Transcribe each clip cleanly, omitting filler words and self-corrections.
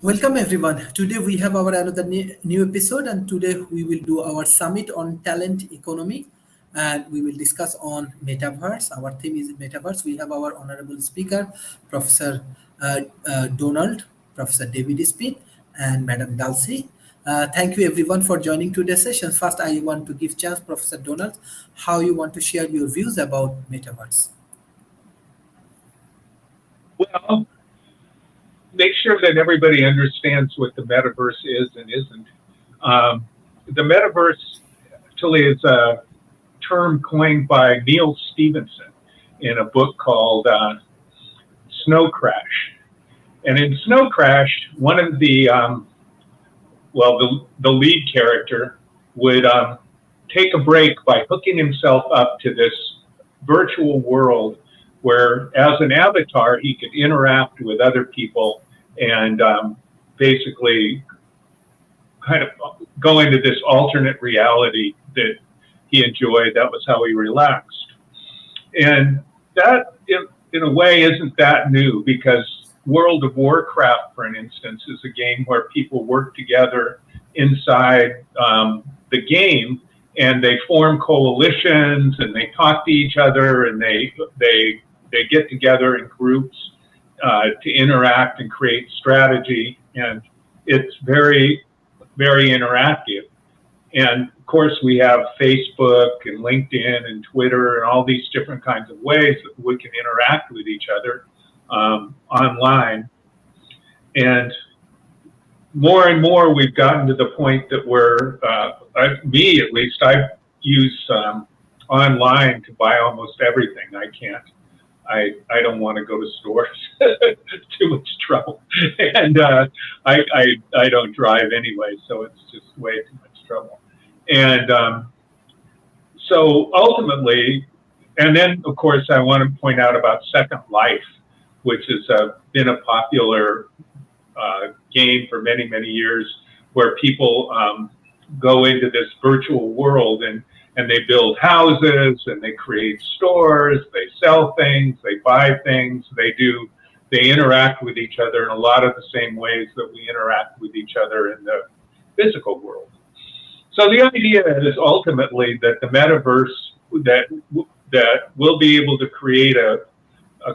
Welcome everyone. Today we have our another new episode, and today we will do our summit on talent economy, and we will discuss on metaverse. Our theme is metaverse. We have our honorable speaker, Professor Donald, Professor David Smith, and Madam Dalsey. Thank you everyone for joining today's session. First, I want to give chance Professor Donald how you want to share your views about metaverse. Well, make sure that everybody understands what the metaverse is and isn't. The metaverse actually is a term coined by Neil Stephenson in a book called Snow Crash. And in Snow Crash, one of the lead character would take a break by hooking himself up to this virtual world where, as an avatar, he could interact with other people and basically kind of go into this alternate reality that he enjoyed. That was how he relaxed. And that, in a way, isn't that new, because World of Warcraft, for an instance, is a game where people work together inside the game, and they form coalitions, and they talk to each other, and they get together in groups to interact and create strategy, and it's very, very interactive. And of course, we have Facebook and LinkedIn and Twitter and all these different kinds of ways that we can interact with each other online. And more, we've gotten to the point that we're, me at least, I use online to buy almost everything. I don't want to go to stores. Too much trouble. And I don't drive anyway, so it's just way too much trouble. And so ultimately, and then of course I want to point out about Second Life, which has been a popular game for many, many years, where people go into this virtual world and they build houses, and they create stores, they sell things, they buy things, they interact with each other in a lot of the same ways that we interact with each other in the physical world. So the idea is ultimately that the metaverse, that we'll be able to create a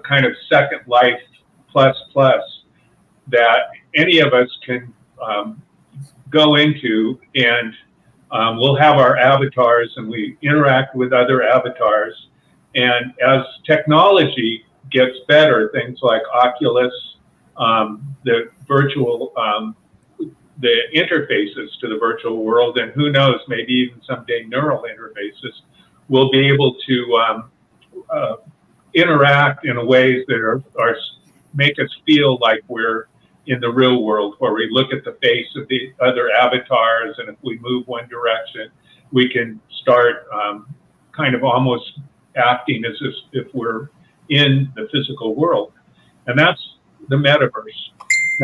kind of Second Life plus that any of us can go into, and we'll have our avatars, and we interact with other avatars. And as technology gets better, things like Oculus, the virtual, the interfaces to the virtual world, and who knows, maybe even someday neural interfaces, will be able to interact in ways that are make us feel like we're in the real world, where we look at the face of the other avatars, and if we move one direction, we can start kind of almost acting as if we're in the physical world. And that's the metaverse.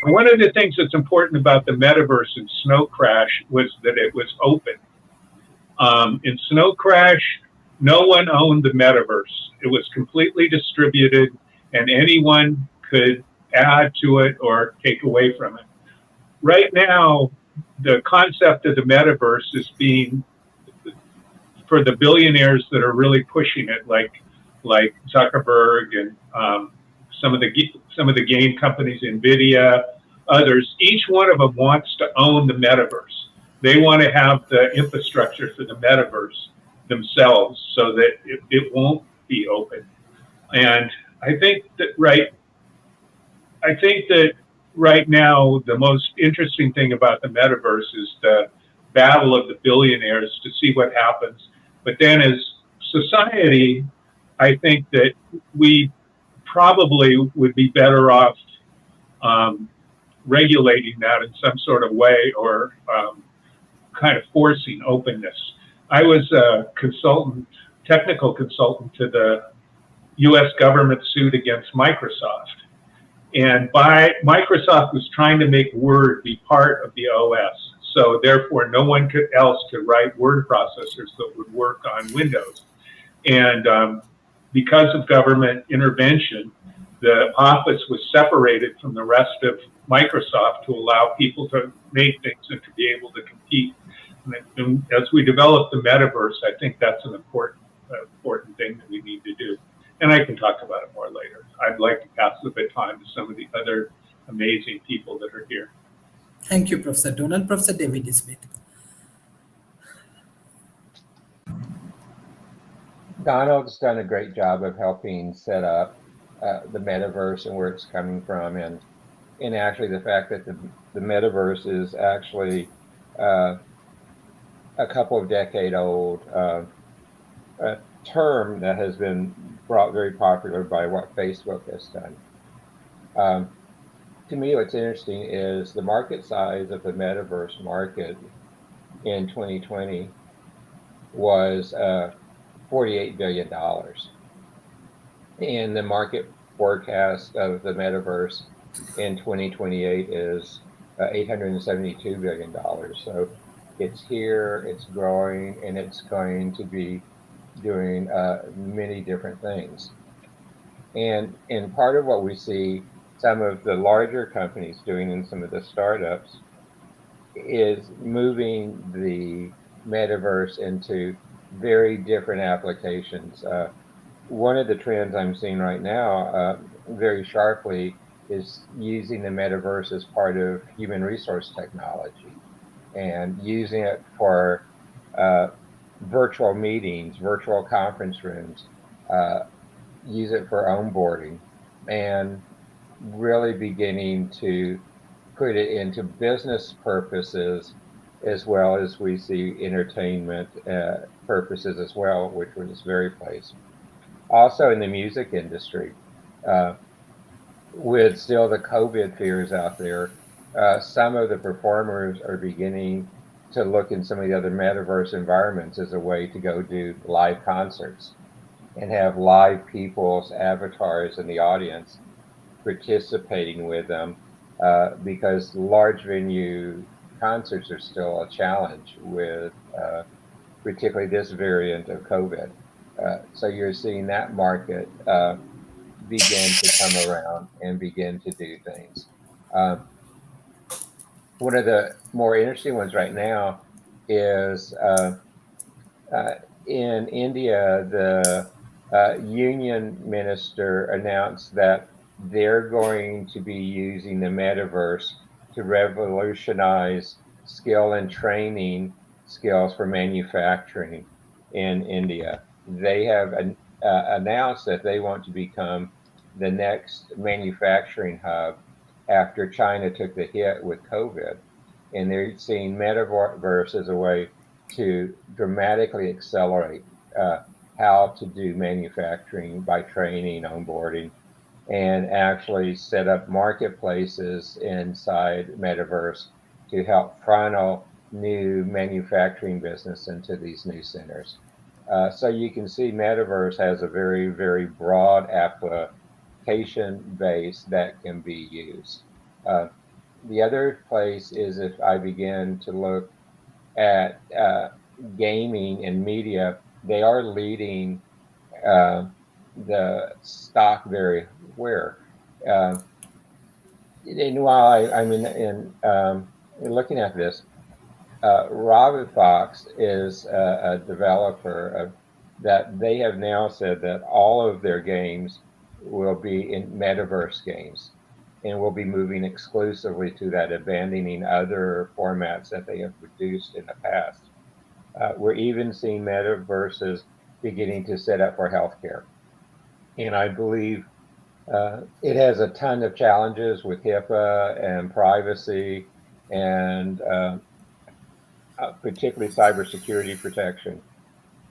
Now, one of the things that's important about the metaverse in Snow Crash was that it was open. In Snow Crash, no one owned the metaverse. It was completely distributed, and anyone could add to it or take away from it. Right now, the concept of the metaverse is being, for the billionaires that are really pushing it, like Zuckerberg and some of the game companies, Nvidia, others. Each one of them wants to own the metaverse. They want to have the infrastructure for the metaverse themselves, so that it won't be open. And I think that right now, the most interesting thing about the metaverse is the battle of the billionaires to see what happens. But then as society, I think that we probably would be better off regulating that in some sort of way, or kind of forcing openness. I was a technical consultant to the US government suit against Microsoft. And Microsoft was trying to make Word be part of the OS. So therefore, no one else could write word processors that would work on Windows. And because of government intervention, the office was separated from the rest of Microsoft to allow people to make things and to be able to compete. And as we develop the metaverse, I think that's an important thing that we need to do. And I can talk about it more later. I'd like to pass the baton to some of the other amazing people that are here. Thank you, Professor Donald. Professor David Smith. Donald's done a great job of helping set up the metaverse and where it's coming from, and actually the fact that the metaverse is actually a couple of decade old a term that has been brought very popular by what Facebook has done. To me, what's interesting is the market size of the metaverse market in 2020 was $48 billion. And the market forecast of the metaverse in 2028 is $872 billion. So it's here, it's growing, and it's going to be doing many different things. And part of what we see some of the larger companies doing in some of the startups is moving the metaverse into very different applications. One of the trends I'm seeing right now very sharply is using the metaverse as part of human resource technology and using it for virtual meetings, virtual conference rooms, use it for onboarding, and really beginning to put it into business purposes as well as we see entertainment purposes as well, which was very placed. Also in the music industry, with still the COVID fears out there, some of the performers are beginning to look in some of the other metaverse environments as a way to go do live concerts and have live people's avatars in the audience participating with them, because large venue concerts are still a challenge with particularly this variant of COVID. So you're seeing that market begin to come around and begin to do things. One of the more interesting ones right now is in India, the union minister announced that they're going to be using the metaverse to revolutionize skill and training skills for manufacturing in India. They have announced that they want to become the next manufacturing hub after China took the hit with COVID. And they're seeing metaverse as a way to dramatically accelerate how to do manufacturing by training, onboarding, and actually set up marketplaces inside metaverse to help funnel new manufacturing business into these new centers. So you can see metaverse has a very, very broad application base that can be used. The other place is if I begin to look at gaming and media, they are leading the stock very where. And while I'm looking at this, Fox is a developer that they have now said that all of their games will be in metaverse games and will be moving exclusively to that, abandoning other formats that they have produced in the past. We're even seeing metaverses beginning to set up for healthcare. And I believe it has a ton of challenges with HIPAA and privacy and particularly cybersecurity protection.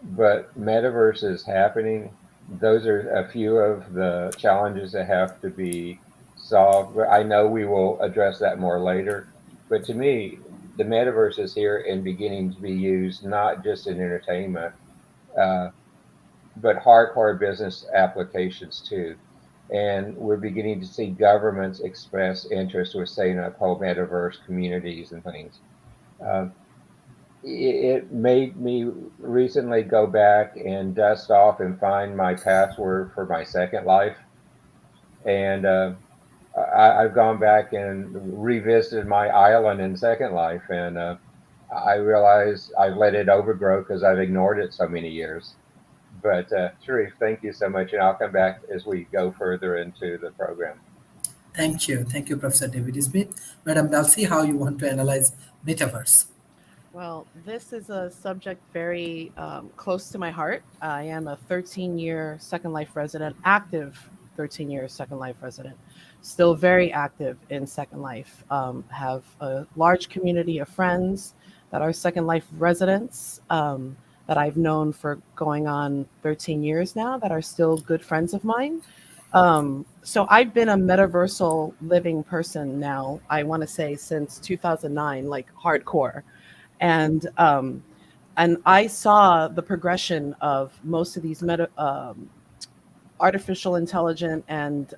But metaverse is happening. Those are a few of the challenges that have to be solved. I know we will address that more later. But to me, the metaverse is here and beginning to be used not just in entertainment, but hardcore business applications too. And we're beginning to see governments express interest with setting up whole metaverse communities and things. it made me recently go back and dust off and find my password for my Second Life. And I've gone back and revisited my island in Second Life, and I realize I've let it overgrow because I've ignored it so many years. But Sharif, thank you so much, and I'll come back as we go further into the program. Thank you, Professor David Smith. Madam Dalsey, how you want to analyze metaverse? Well, this is a subject very close to my heart. I am a 13-year Second Life resident, active 13-year Second Life resident, still very active in Second Life. Have a large community of friends that are Second Life residents that I've known for going on 13 years now that are still good friends of mine. So I've been a metaversal living person now, I want to say since 2009, like hardcore. And I saw the progression of most of these artificial intelligent and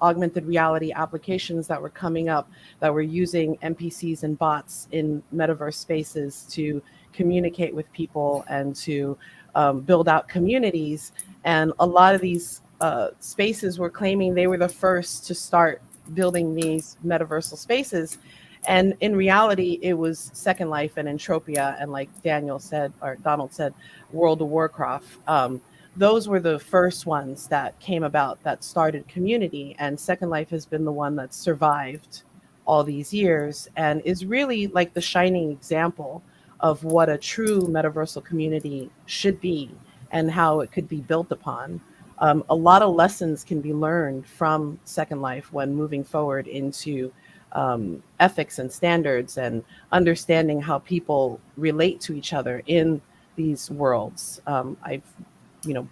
augmented reality applications that were coming up that were using NPCs and bots in metaverse spaces to communicate with people and to build out communities. And a lot of these spaces were claiming they were the first to start building these metaversal spaces. And in reality, it was Second Life and Entropia, and like Daniel said, or Donald said, World of Warcraft. Those were the first ones that came about that started community, and Second Life has been the one that survived all these years and is really like the shining example of what a true metaversal community should be and how it could be built upon. A lot of lessons can be learned from Second Life when moving forward into ethics and standards and understanding how people relate to each other in these worlds. I've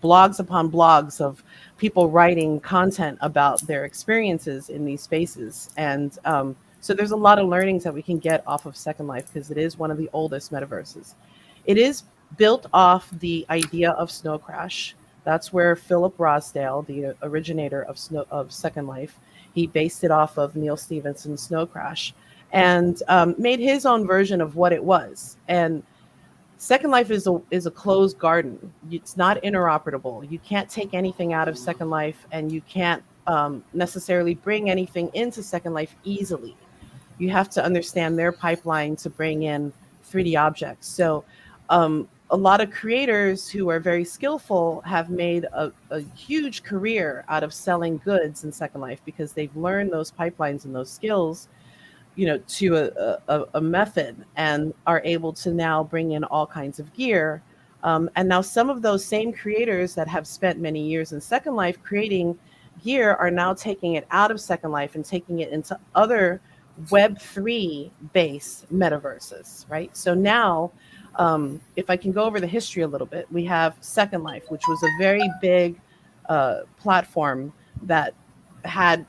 blogs upon blogs of people writing content about their experiences in these spaces. And so there's a lot of learnings that we can get off of Second Life because it is one of the oldest metaverses. It is built off the idea of Snow Crash. That's where Philip Rosdale, the originator of Second Life, he based it off of Neil Stephenson's Snow Crash and made his own version of what it was. And Second Life is a closed garden. It's not interoperable. You can't take anything out of Second Life, and you can't necessarily bring anything into Second Life easily. You have to understand their pipeline to bring in 3D objects. So a lot of creators who are very skillful have made a huge career out of selling goods in Second Life because they've learned those pipelines and those skills to a method and are able to now bring in all kinds of gear. And now some of those same creators that have spent many years in Second Life creating gear are now taking it out of Second Life and taking it into other Web3 based metaverses, right? So now, if I can go over the history a little bit, we have Second Life, which was a very big platform that had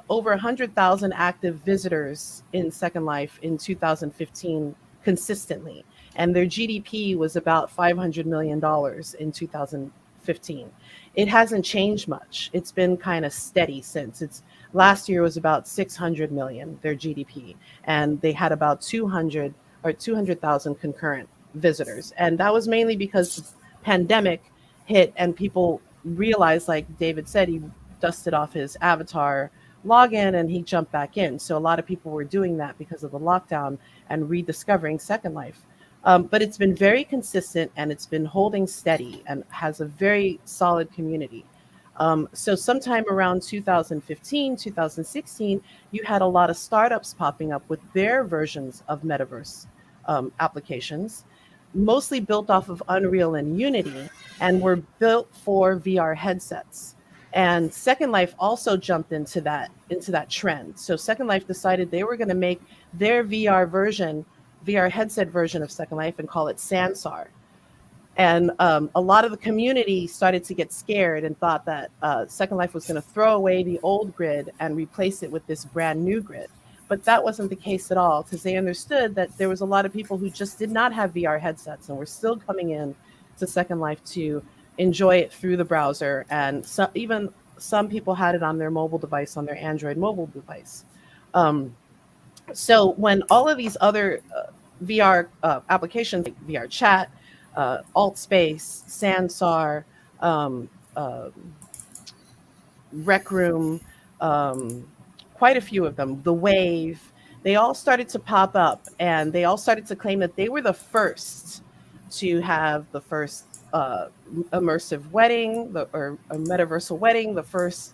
over 100,000 active visitors in Second Life in 2015 consistently, and their GDP was about $500 million in 2015. It hasn't changed much. It's been kind of steady since. It's last year was about 600 million their GDP, and they had about 200,000 concurrent visitors, and that was mainly because the pandemic hit and people realized, like David said, he dusted off his avatar login and he jumped back in. So a lot of people were doing that because of the lockdown and rediscovering Second Life. But it's been very consistent and it's been holding steady and has a very solid community. So sometime around 2015, 2016, you had a lot of startups popping up with their versions of metaverse applications, mostly built off of Unreal and Unity, and were built for VR headsets. And Second Life also jumped into that trend. So Second Life decided they were going to make their VR headset version of Second Life and call it Sansar. And a lot of the community started to get scared and thought that Second Life was going to throw away the old grid and replace it with this brand new grid. But that wasn't the case at all, because they understood that there was a lot of people who just did not have VR headsets and were still coming in to Second Life to enjoy it through the browser. And even some people had it on their mobile device, on their Android mobile device. So when all of these other VR applications like VR chat, Altspace, Sansar, um, uh, Rec Room, um, quite a few of them, The Wave, they all started to pop up and they all started to claim that they were the first to have the first immersive wedding, or a metaversal wedding, the first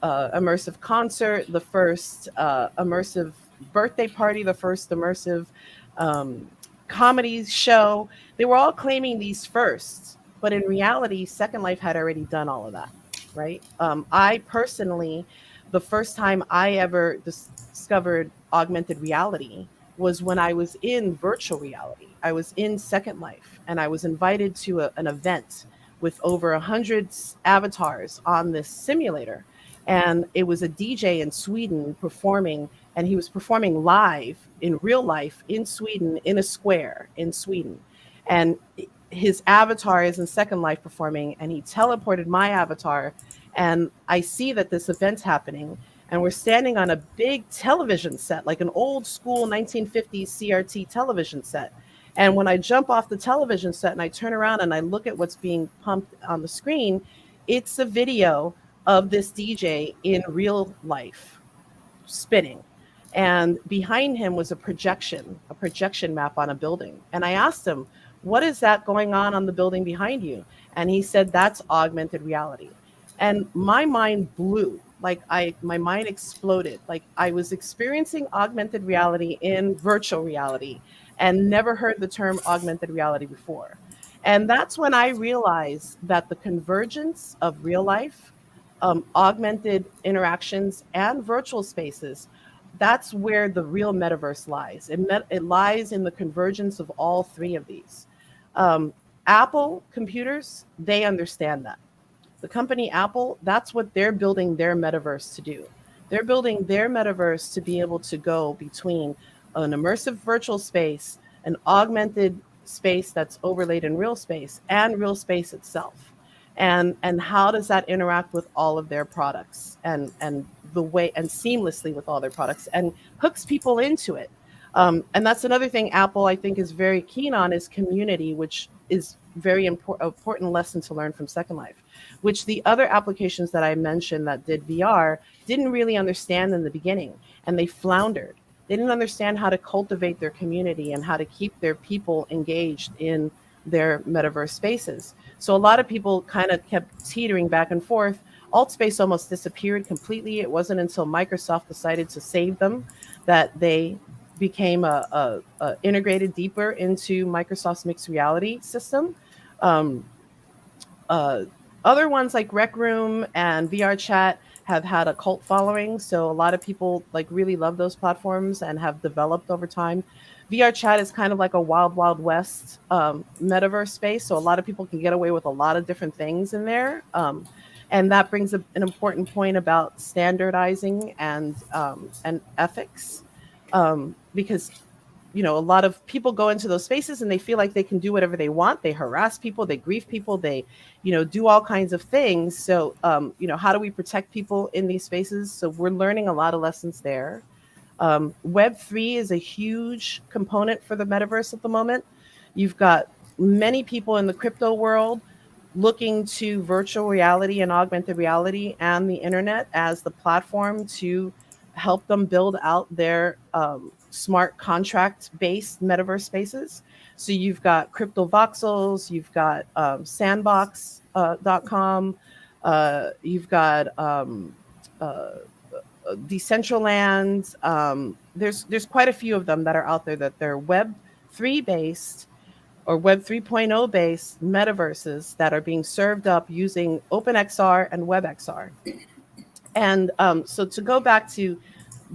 immersive concert, the first immersive birthday party, the first immersive um, comedy show. They were all claiming these firsts, but in reality, Second Life had already done all of that, right? I personally, the first time I ever discovered augmented reality was when I was in virtual reality. I was in Second Life and I was invited to an event with over 100 avatars on this simulator. And it was a DJ in Sweden performing, and he was performing live in real life in Sweden, in a square in Sweden. And his avatar is in Second Life performing, and he teleported my avatar. And I see that this event's happening, and we're standing on a big television set, like an old school 1950s CRT television set. And when I jump off the television set and I turn around and I look at what's being pumped on the screen, it's a video of this DJ in real life spinning. And behind him was a projection map on a building. And I asked him, what is that going on the building behind you? And he said, that's augmented reality. And my mind blew. Like my mind exploded. Like I was experiencing augmented reality in virtual reality and never heard the term augmented reality before. And that's when I realized that the convergence of real life, augmented interactions, and virtual spaces, that's where the real metaverse lies. It lies in the convergence of all three of these. Apple computers, they understand that. The company Apple, that's what they're building their metaverse to do. They're building their metaverse to be able to go between an immersive virtual space, an augmented space that's overlaid in real space, and real space itself. And how does that interact with all of their products, and the way, and seamlessly with all their products, and hooks people into it. And that's another thing Apple, I think, is very keen on, is community, which is very important lesson to learn from Second Life, which the other applications that I mentioned that did VR didn't really understand in the beginning, and they floundered. They didn't understand how to cultivate their community and how to keep their people engaged in their metaverse spaces. So a lot of people kind of kept teetering back and forth. Altspace almost disappeared completely. It wasn't until Microsoft decided to save them that they became a integrated deeper into Microsoft's mixed reality system. Um, Other ones like Rec Room and VR Chat have had a cult following, so a lot of people like really love those platforms and have developed over time. VR Chat is kind of like a wild, wild west metaverse space, so a lot of people can get away with a lot of different things in there. And that brings an important point about standardizing and ethics, because a lot of people go into those spaces and they feel like they can do whatever they want. They harass people, they grief people, they do all kinds of things. So how do we protect people in these spaces? So we're learning a lot of lessons there. Web3 is a huge component for the metaverse at the moment. You've got many people in the crypto world looking to virtual reality and augmented reality and the internet as the platform to help them build out their smart contract-based metaverse spaces. So you've got Crypto Voxels, you've got Sandbox.com, you've got Decentraland. There's quite a few of them that are out there that they're Web3 based or Web 3.0 based metaverses that are being served up using OpenXR and WebXR. And so to go back to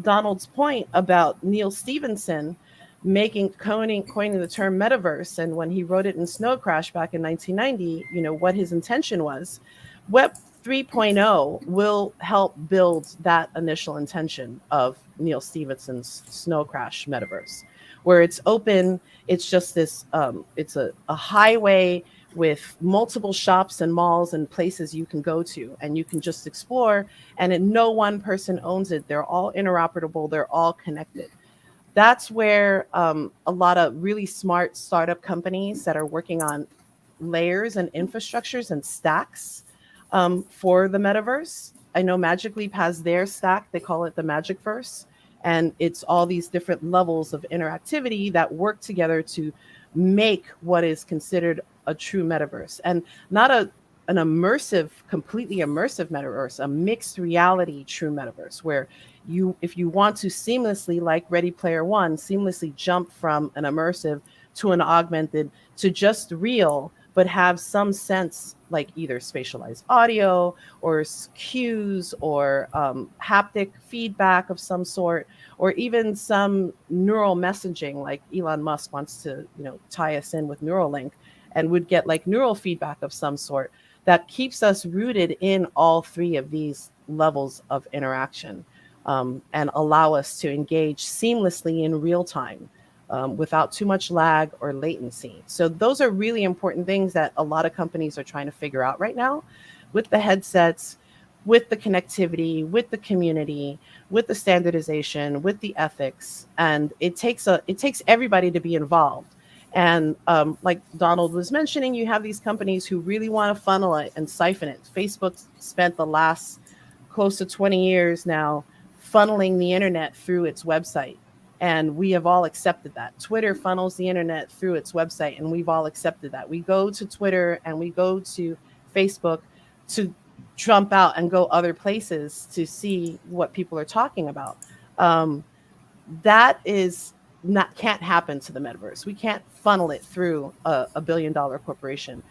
Donald's point about Neil Stephenson coining the term metaverse, and when he wrote it in Snow Crash back in 1990, what his intention was, Web 3.0 will help build that initial intention of Neil Stephenson's Snow Crash metaverse, where it's open. It's just this, it's a highway with multiple shops and malls and places you can go to, and you can just explore, and no one person owns it. They're all interoperable. They're all connected. that's where a lot of really smart startup companies that are working on layers and infrastructures and stacks for the metaverse. I know Magic Leap has their stack. They call it the Magicverse. And it's all these different levels of interactivity that work together to make what is considered a true metaverse. And not an immersive, completely immersive metaverse, a mixed reality true metaverse, where if you want to seamlessly, like Ready Player One, seamlessly jump from an immersive to an augmented to just real, but have some sense, like either spatialized audio or cues or haptic feedback of some sort, or even some neural messaging, like Elon Musk wants to, tie us in with Neuralink, and would get like neural feedback of some sort that keeps us rooted in all three of these levels of interaction, and allow us to engage seamlessly in real time. Without too much lag or latency. So those are really important things that a lot of companies are trying to figure out right now with the headsets, with the connectivity, with the community, with the standardization, with the ethics. And it takes everybody to be involved. And like Donald was mentioning, you have these companies who really want to funnel it and siphon it. Facebook spent the last close to 20 years now funneling the internet through its website. And we have all accepted that. Twitter funnels the internet through its website, and we've all accepted that. We go to Twitter and we go to Facebook to jump out and go other places to see what people are talking about. That can't happen to the metaverse. We can't funnel it through a $1 billion corporation.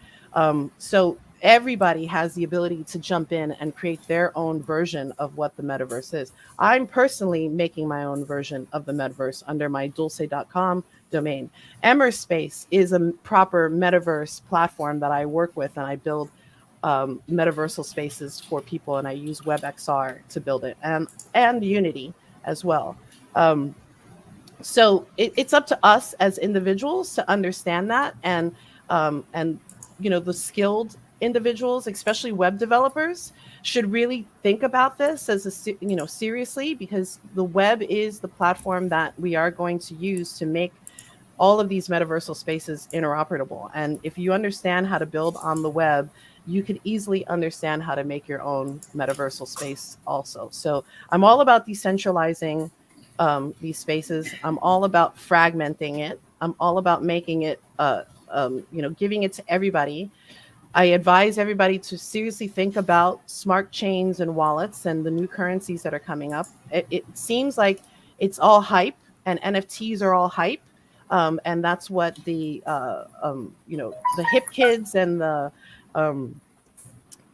So everybody has the ability to jump in and create their own version of what the metaverse is. I'm personally making my own version of the metaverse under my dulce.com domain. Emmerspace is a proper metaverse platform that I work with, and I build metaversal spaces for people, and I use WebXR to build it, and Unity as well. So it's up to us as individuals to understand that, and the skilled individuals, especially web developers, should really think about this as seriously, because the web is the platform that we are going to use to make all of these metaversal spaces interoperable. And if you understand how to build on the web, you can easily understand how to make your own metaversal space also. So I'm all about decentralizing these spaces. I'm all about fragmenting it. I'm all about making it, giving it to everybody. I advise everybody to seriously think about smart chains and wallets and the new currencies that are coming up. It seems like it's all hype, and NFTs are all hype. And that's what the hip kids and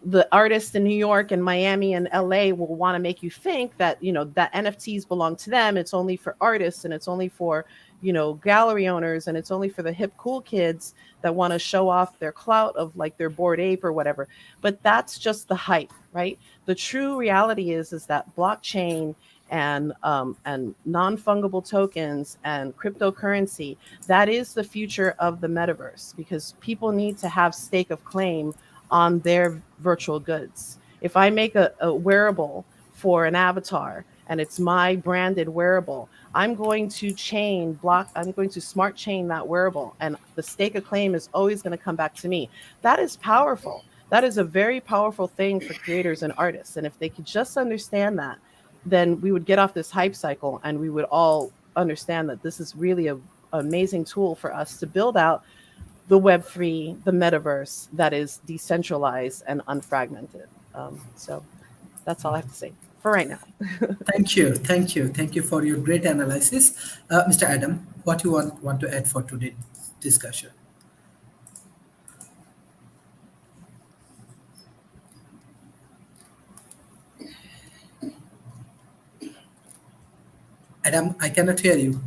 the artists in New York and Miami and LA will want to make you think that, that NFTs belong to them. It's only for artists, and it's only for, gallery owners, and it's only for the hip, cool kids that want to show off their clout of like their Bored Ape or whatever. But that's just the hype, right? The true reality is that blockchain and non-fungible tokens and cryptocurrency, that is the future of the metaverse, because people need to have stake of claim on their virtual goods. If I make a wearable for an avatar and it's my branded wearable, I'm going to smart chain that wearable, and the stake of claim is always going to come back to me. That is powerful. That is a very powerful thing for creators and artists. And if they could just understand that, then we would get off this hype cycle, and we would all understand that this is really an amazing tool for us to build out the Web3, the metaverse that is decentralized and unfragmented. So that's all I have to say for right now. Thank you for your great analysis. Mr. Adam, what you want to add for today's discussion? Adam, I cannot hear you.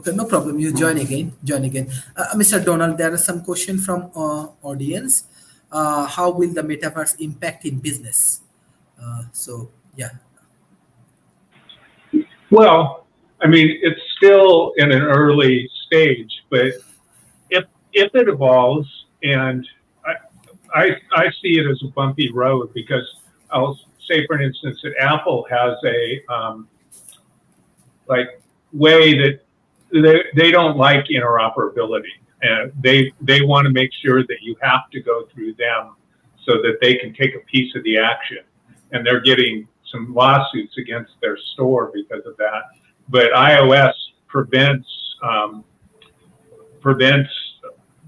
Okay, no problem. You join again. Mr. Donald, there are some question from audience. How will the metaverse impact in business? Yeah. Well, I mean, it's still in an early stage, but if if it evolves, and I see it as a bumpy road, because I'll say, for instance, that Apple has a like way that they don't like interoperability, and they want to make sure that you have to go through them so that they can take a piece of the action, and they're getting some lawsuits against their store because of that. But iOS prevents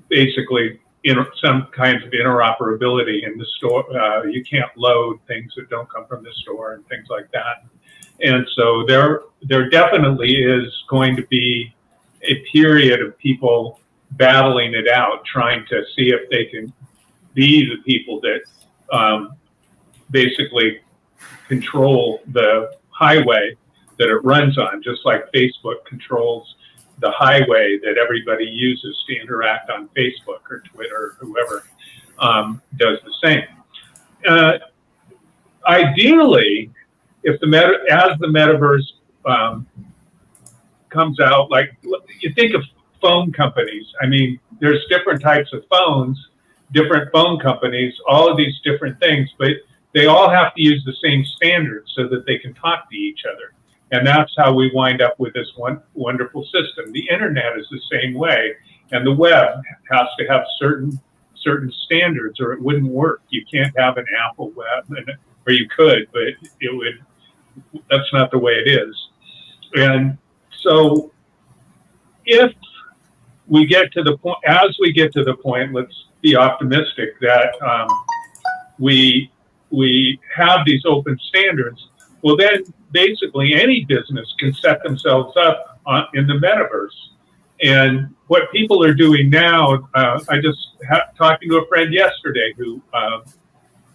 basically some kinds of interoperability in the store. You can't load things that don't come from the store and things like that. And so there definitely is going to be a period of people battling it out, trying to see if they can be the people that basically control the highway that it runs on, just like Facebook controls the highway that everybody uses to interact on Facebook or Twitter or whoever does the same. Ideally, if as the metaverse comes out, like you think of phone companies. I mean, there's different types of phones, different phone companies, all of these different things, but they all have to use the same standards so that they can talk to each other. And that's how we wind up with this wonderful system. The internet is the same way, and the web has to have certain standards, or it wouldn't work. You can't have an Apple web, or you could, but it would. That's not the way it is. And so, if we get to the point, let's be optimistic that we have these open standards. Well, then basically any business can set themselves up in the metaverse. And what people are doing now, I just talking to a friend yesterday who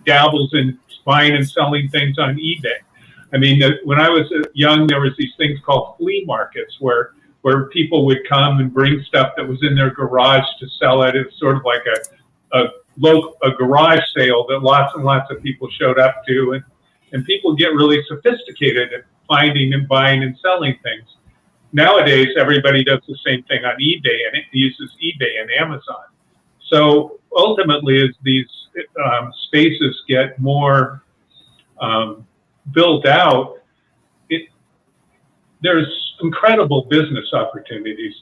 dabbles in buying and selling things on eBay. I mean, when I was young, there was these things called flea markets where people would come and bring stuff that was in their garage to sell it. It's sort of like a garage sale that lots and lots of people showed up to, and people get really sophisticated at finding and buying and selling things. Nowadays, everybody does the same thing on eBay, and it uses eBay and Amazon. So ultimately, as these spaces get more built out, there's incredible business opportunities.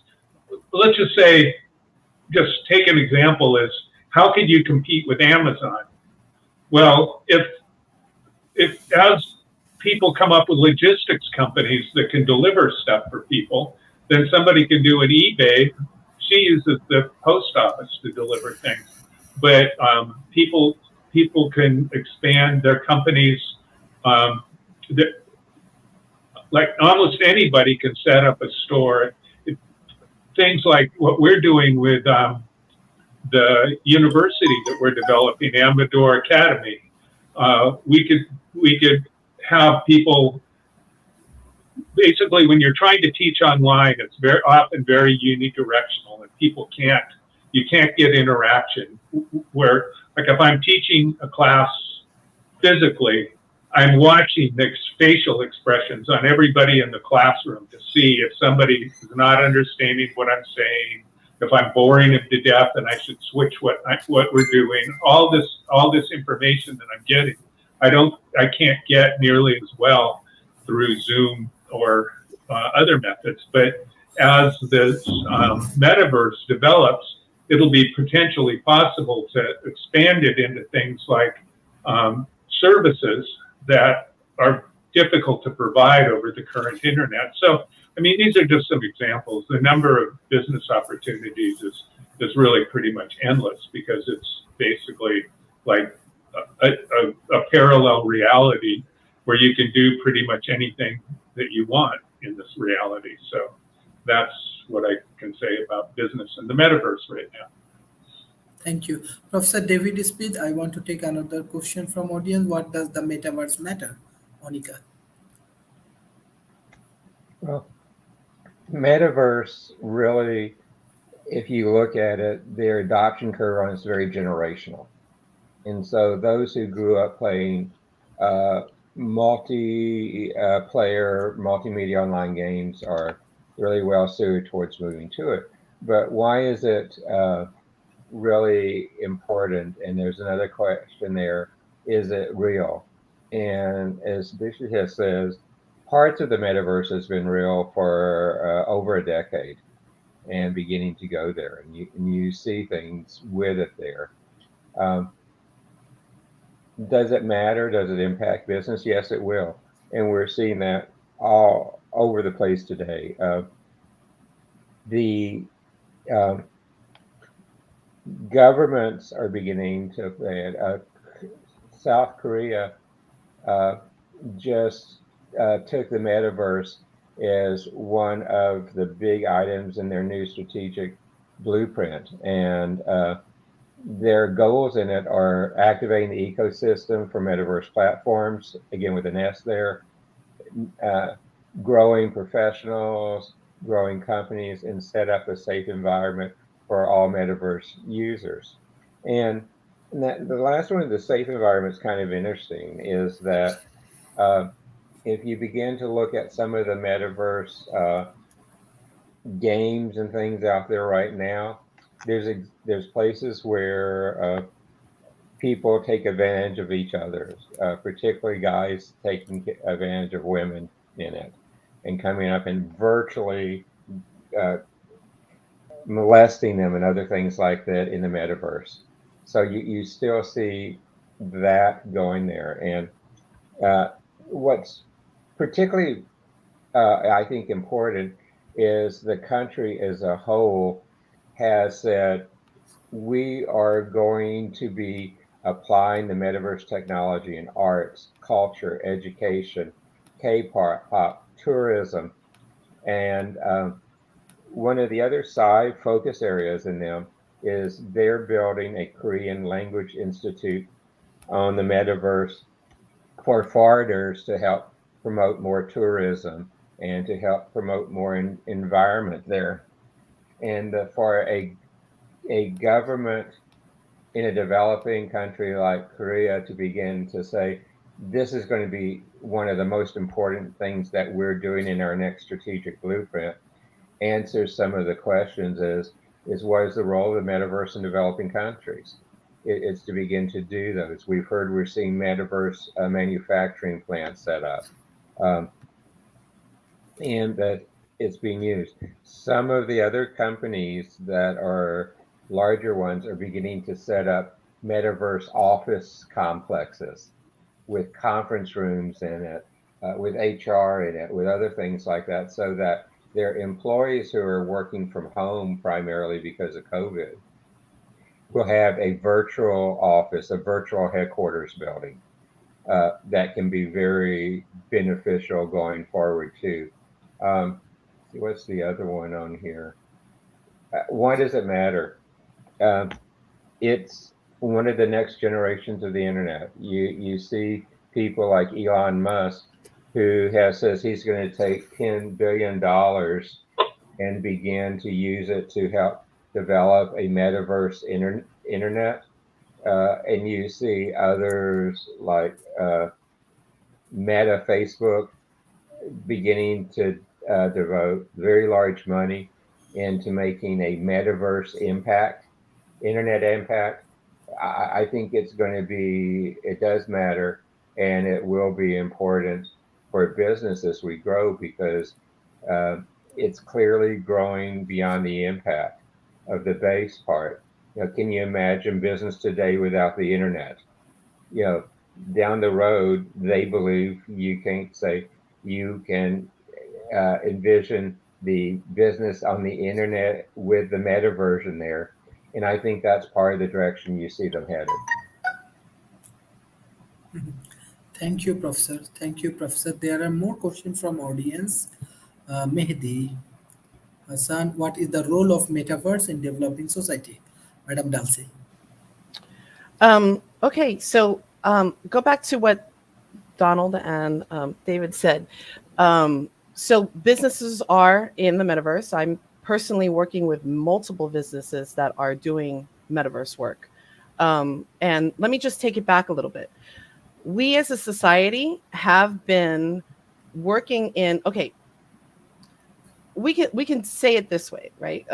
Let's just say, just take an example is, how could you compete with Amazon? Well, if as people come up with logistics companies that can deliver stuff for people, then somebody can do an eBay. She uses the post office to deliver things, but people can expand their companies. Like almost anybody can set up a store. Things like what we're doing with the university that we're developing, Amador Academy. We could have people, basically when you're trying to teach online, it's very often very unidirectional, and you can't get interaction. Where, like if I'm teaching a class physically, I'm watching the facial expressions on everybody in the classroom to see if somebody is not understanding what I'm saying, if I'm boring them to death and I should switch what we're doing. All this information that I'm getting, I can't get nearly as well through Zoom or other methods. But as this metaverse develops, it'll be potentially possible to expand it into things like services that are difficult to provide over the current internet. So, I mean, these are just some examples. The number of business opportunities is really pretty much endless, because it's basically like a parallel reality where you can do pretty much anything that you want in this reality. So that's what I can say about business and the metaverse right now. Thank you. Professor David Smith, I want to take another question from audience. What does the metaverse matter? Monica. Well, metaverse really, if you look at it, their adoption curve on it is very generational. And so those who grew up playing multi-player, multimedia online games are really well suited towards moving to it. But why is it really important. And there's another question there: is it real? And as Bishop says, parts of the metaverse has been real for over a decade, and beginning to go there, and you see things with it there. Um, does it matter? Does it impact business? Yes, it will, and we're seeing that all over the place today. The um, governments are beginning to plan. South Korea uh, just took the metaverse as one of the big items in their new strategic blueprint, and their goals in it are activating the ecosystem for metaverse platforms, again with an S there, growing professionals, growing companies, and set up a safe environment for all metaverse users. And the last one, the safe environment, is kind of interesting, is that if you begin to look at some of the metaverse games and things out there right now, there's places where people take advantage of each other, particularly guys taking advantage of women in it and coming up and virtually molesting them and other things like that in the metaverse. So you still see that going there. And what's particularly, I think, important is the country as a whole has said, we are going to be applying the metaverse technology in arts, culture, education, K-pop, tourism, and one of the other side focus areas in them is they're building a Korean language institute on the metaverse for foreigners to help promote more tourism and to help promote more environment there. And for a government in a developing country like Korea to begin to say, this is going to be one of the most important things that we're doing in our next strategic blueprint, answers some of the questions is what is the role of the metaverse in developing countries? It's to begin to do those. We've heard we're seeing metaverse manufacturing plants set up, and that it's being used. Some of the other companies that are larger ones are beginning to set up metaverse office complexes with conference rooms in it, with HR in it, with other things like that, so that their employees who are working from home primarily because of COVID will have a virtual office, a virtual headquarters building that can be very beneficial going forward too. What's the other one on here? Why does it matter? It's one of the next generations of the internet. You see people like Elon Musk, who says he's going to take $10 billion and begin to use it to help develop a metaverse internet. And you see others like Meta, Facebook, beginning to devote very large money into making a metaverse internet impact. I think it's going to be, it does matter, and it will be important for business as we grow, because it's clearly growing beyond the impact of the base part. Can you imagine business today without the internet? Down the road, they believe you can't say you can envision the business on the internet with the meta version there. And I think that's part of the direction you see them headed. Thank you, Professor. Thank you, Professor. There are more questions from audience. Mehdi Hassan, what is the role of metaverse in developing society? Madam Dalsey. Okay, so go back to what Donald and David said. So businesses are in the metaverse. I'm personally working with multiple businesses that are doing metaverse work. And let me just take it back a little bit. We as a society have been working in, okay, we can say it this way, right?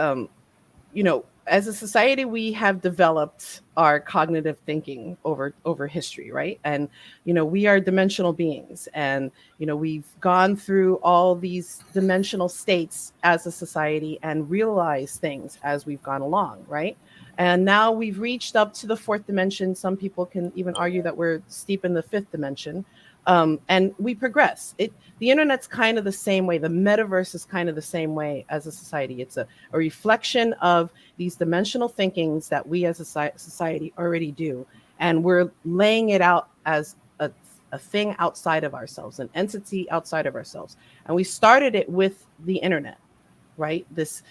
as a society, we have developed our cognitive thinking over history, right? And we are dimensional beings, and we've gone through all these dimensional states as a society and realized things as we've gone along, right? And now we've reached up to the fourth dimension. Some people can even argue that we're steep in the fifth dimension. And we progress. The internet's kind of the same way. The metaverse is kind of the same way as a society. It's a reflection of these dimensional thinkings that we as a society already do. And we're laying it out as a thing outside of ourselves, an entity outside of ourselves. And we started it with the internet, right? This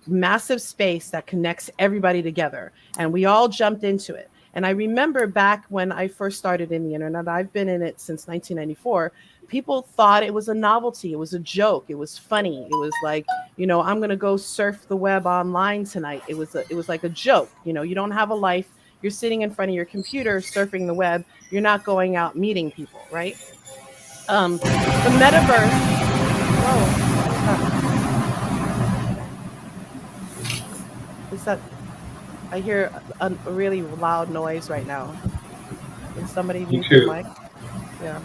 massive space that connects everybody together. And we all jumped into it. And I remember back when I first started in the internet, I've been in it since 1994. People thought it was a novelty. It was a joke. It was funny. It was like, I'm going to go surf the web online tonight. It was like a joke. You don't have a life. You're sitting in front of your computer surfing the web. You're not going out meeting people, right? The metaverse. Whoa. Is that? I hear a really loud noise right now. Can somebody mute the mic? Yeah.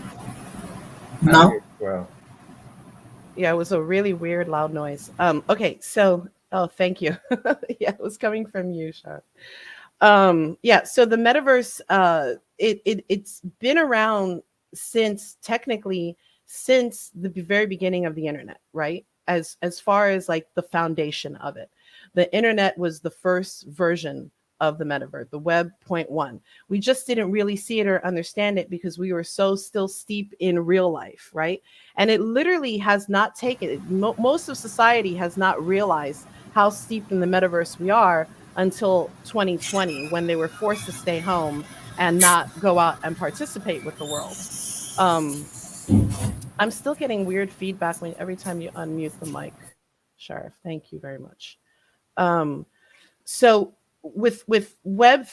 Now? Well, yeah, it was a really weird, loud noise. Okay, so thank you. Yeah, it was coming from you, Shar. Yeah, so the metaverse, it's been around since the very beginning of the internet, right? As far as like the foundation of it. The internet was the first version of the metaverse, the web 0.1. We just didn't really see it or understand it because we were so still steep in real life, right? And it literally has not taken it. Most of society has not realized how steep in the metaverse we are until 2020, when they were forced to stay home and not go out and participate with the world. I'm still getting weird feedback every time you unmute the mic, Sharif. Thank you very much. So with web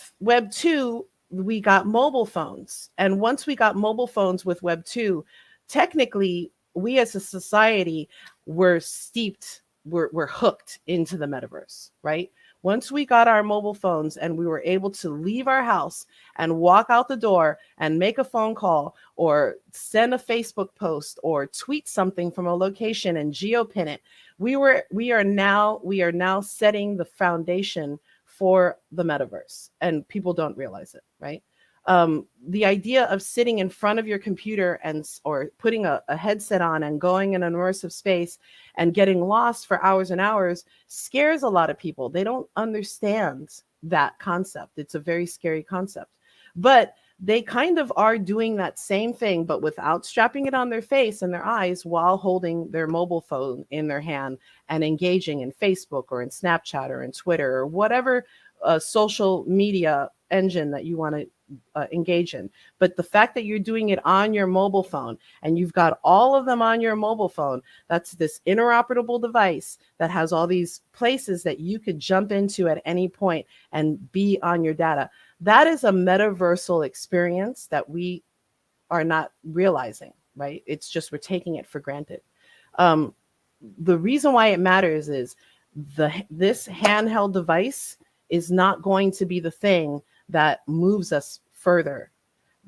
2, we got mobile phones. And once we got mobile phones with web 2, technically we as a society were hooked into the metaverse, right? Once we got our mobile phones and we were able to leave our house and walk out the door and make a phone call or send a Facebook post or tweet something from a location and geopin it, we are now setting the foundation for the metaverse, and people don't realize it, right? The idea of sitting in front of your computer or putting a headset on and going in an immersive space and getting lost for hours and hours scares a lot of people. They don't understand that concept. It's a very scary concept. But they kind of are doing that same thing, but without strapping it on their face and their eyes while holding their mobile phone in their hand and engaging in Facebook or in Snapchat or in Twitter or whatever social media engine that you want to engage in. But the fact that you're doing it on your mobile phone and you've got all of them on your mobile phone, that's this interoperable device that has all these places that you could jump into at any point and be on your data. That is a metaversal experience that we are not realizing, right? It's just we're taking it for granted. The reason why it matters is this handheld device is not going to be the thing that moves us further.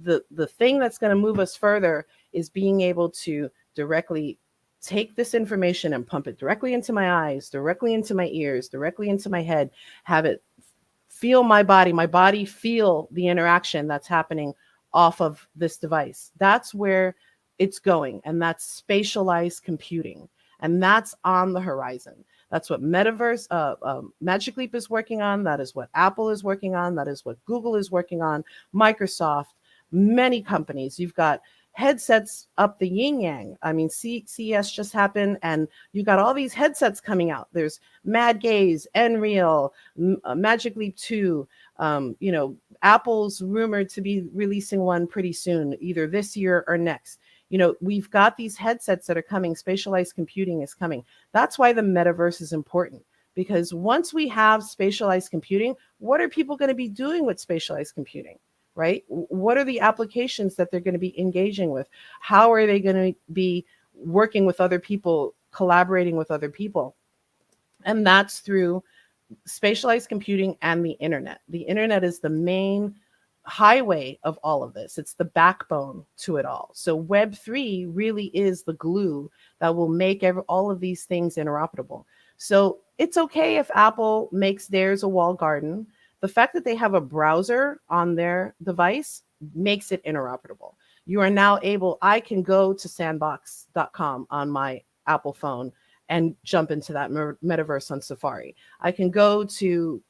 The thing that's going to move us further is being able to directly take this information and pump it directly into my eyes, directly into my ears, directly into my head, have it feel my body feel the interaction that's happening off of this device. That's where it's going, and that's spatialized computing, and that's on the horizon. That's what Metaverse, Magic Leap is working on. That is what Apple is working on. That is what Google is working on. Microsoft, many companies. You've got headsets up the yin yang. I mean, CES just happened, and you got all these headsets coming out. There's Mad Gaze, Nreal, Magic Leap 2. Apple's rumored to be releasing one pretty soon, either this year or next. We've got these headsets that are coming. Spatialized computing is coming. That's why the metaverse is important, because once we have spatialized computing, what are people going to be doing with spatialized computing, right? What are the applications that they're going to be engaging with? How are they going to be working with other people, collaborating with other people? And that's through spatialized computing and the internet. The internet is the main highway of all of this. It's the backbone to it all. So Web3 really is the glue that will make all of these things interoperable. So it's okay if Apple makes theirs a walled garden. The fact that they have a browser on their device makes it interoperable. You are now able, I can go to sandbox.com on my Apple phone and jump into that metaverse on Safari. I can go to,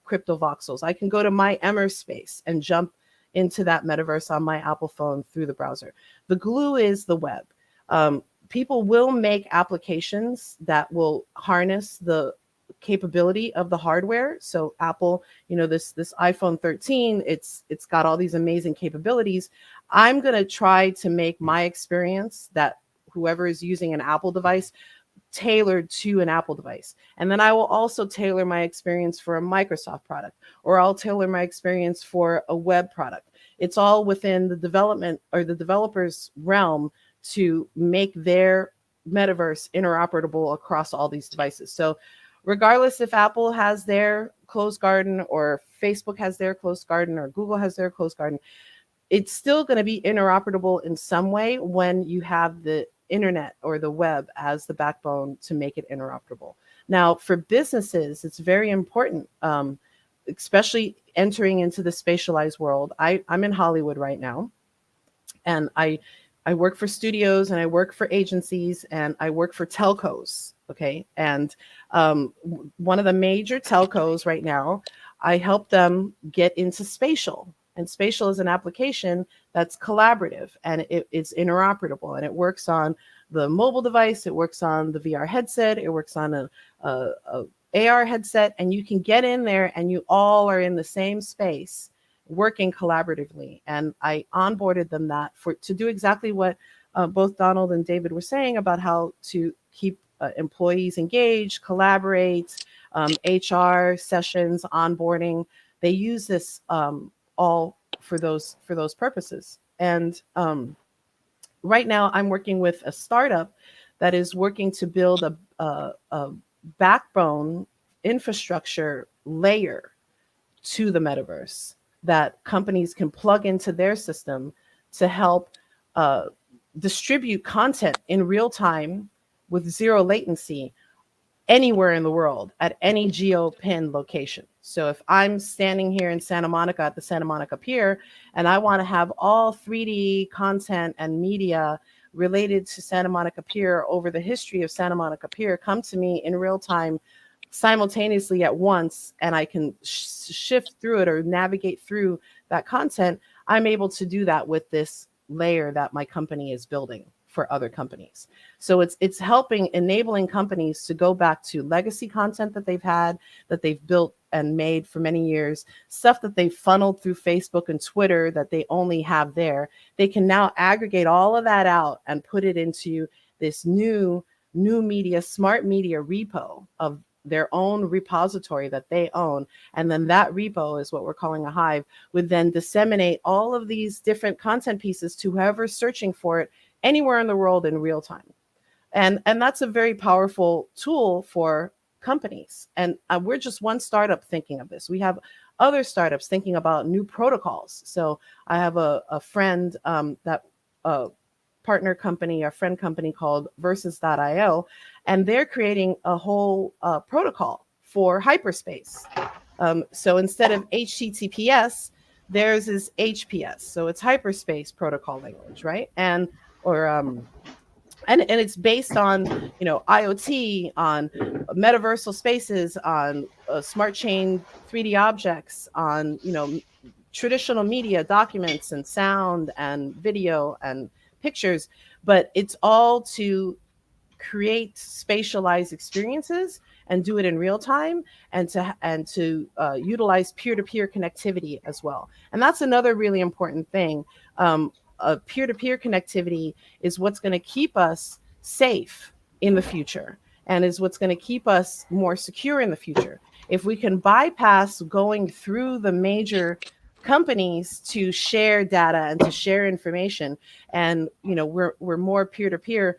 Crypto Voxels. I can go to my Space and jump into that metaverse on my Apple phone through the browser. The glue is the web. People will make applications that will harness the capability of the hardware. So Apple, this iPhone 13, it's got all these amazing capabilities. I'm going to try to make my experience, that whoever is using an Apple device, tailored to an Apple device. And then I will also tailor my experience for a Microsoft product, or I'll tailor my experience for a web product. It's all within the development or the developer's realm to make their metaverse interoperable across all these devices. So regardless if Apple has their closed garden, or Facebook has their closed garden, or Google has their closed garden, it's still going to be interoperable in some way when you have the internet or the web as the backbone to make it interoperable. Now, for businesses, it's very important, especially entering into the spatialized world. I'm in Hollywood right now, and I work for studios, and I work for agencies, and I work for telcos. Okay. And one of the major telcos right now, I help them get into spatial. And spatial is an application that's collaborative, and it's interoperable, and it works on the mobile device. It works on the VR headset. It works on a AR headset, and you can get in there and you all are in the same space working collaboratively. And I onboarded them to do exactly what both Donald and David were saying about how to keep employees engaged, collaborate, HR sessions, onboarding. They use this all for those purposes. And right now I'm working with a startup that is working to build a backbone infrastructure layer to the metaverse that companies can plug into their system to help distribute content in real time with zero latency anywhere in the world at any geo-pin location. So if I'm standing here in Santa Monica at the Santa Monica Pier, and I want to have all 3D content and media related to Santa Monica Pier over the history of Santa Monica Pier come to me in real time simultaneously at once, and I can shift through it or navigate through that content, I'm able to do that with this layer that my company is building for other companies. So it's helping, enabling companies to go back to legacy content that they've had, that they've built and made for many years, stuff that they've funneled through Facebook and Twitter that they only have there. They can now aggregate all of that out and put it into this new media, smart media repo of their own repository that they own. And then that repo is what we're calling a hive, would then disseminate all of these different content pieces to whoever's searching for it anywhere in the world in real time. And that's a very powerful tool for companies. And we're just one startup thinking of this. We have other startups thinking about new protocols. So I have a friend that partner company, a friend company called Versus.io, and they're creating a whole protocol for hyperspace. So instead of HTTPS, theirs is HPS. So it's hyperspace protocol language, right? And it's based on IoT, on metaversal spaces, on smart chain 3D objects, on traditional media, documents and sound and video and pictures, but it's all to create spatialized experiences and do it in real time, and to utilize peer-to-peer connectivity as well. And that's another really important thing. Peer-to-peer connectivity is what's going to keep us safe in the future, and is what's going to keep us more secure in the future. If we can bypass going through the major companies to share data and to share information, and we're more peer-to-peer,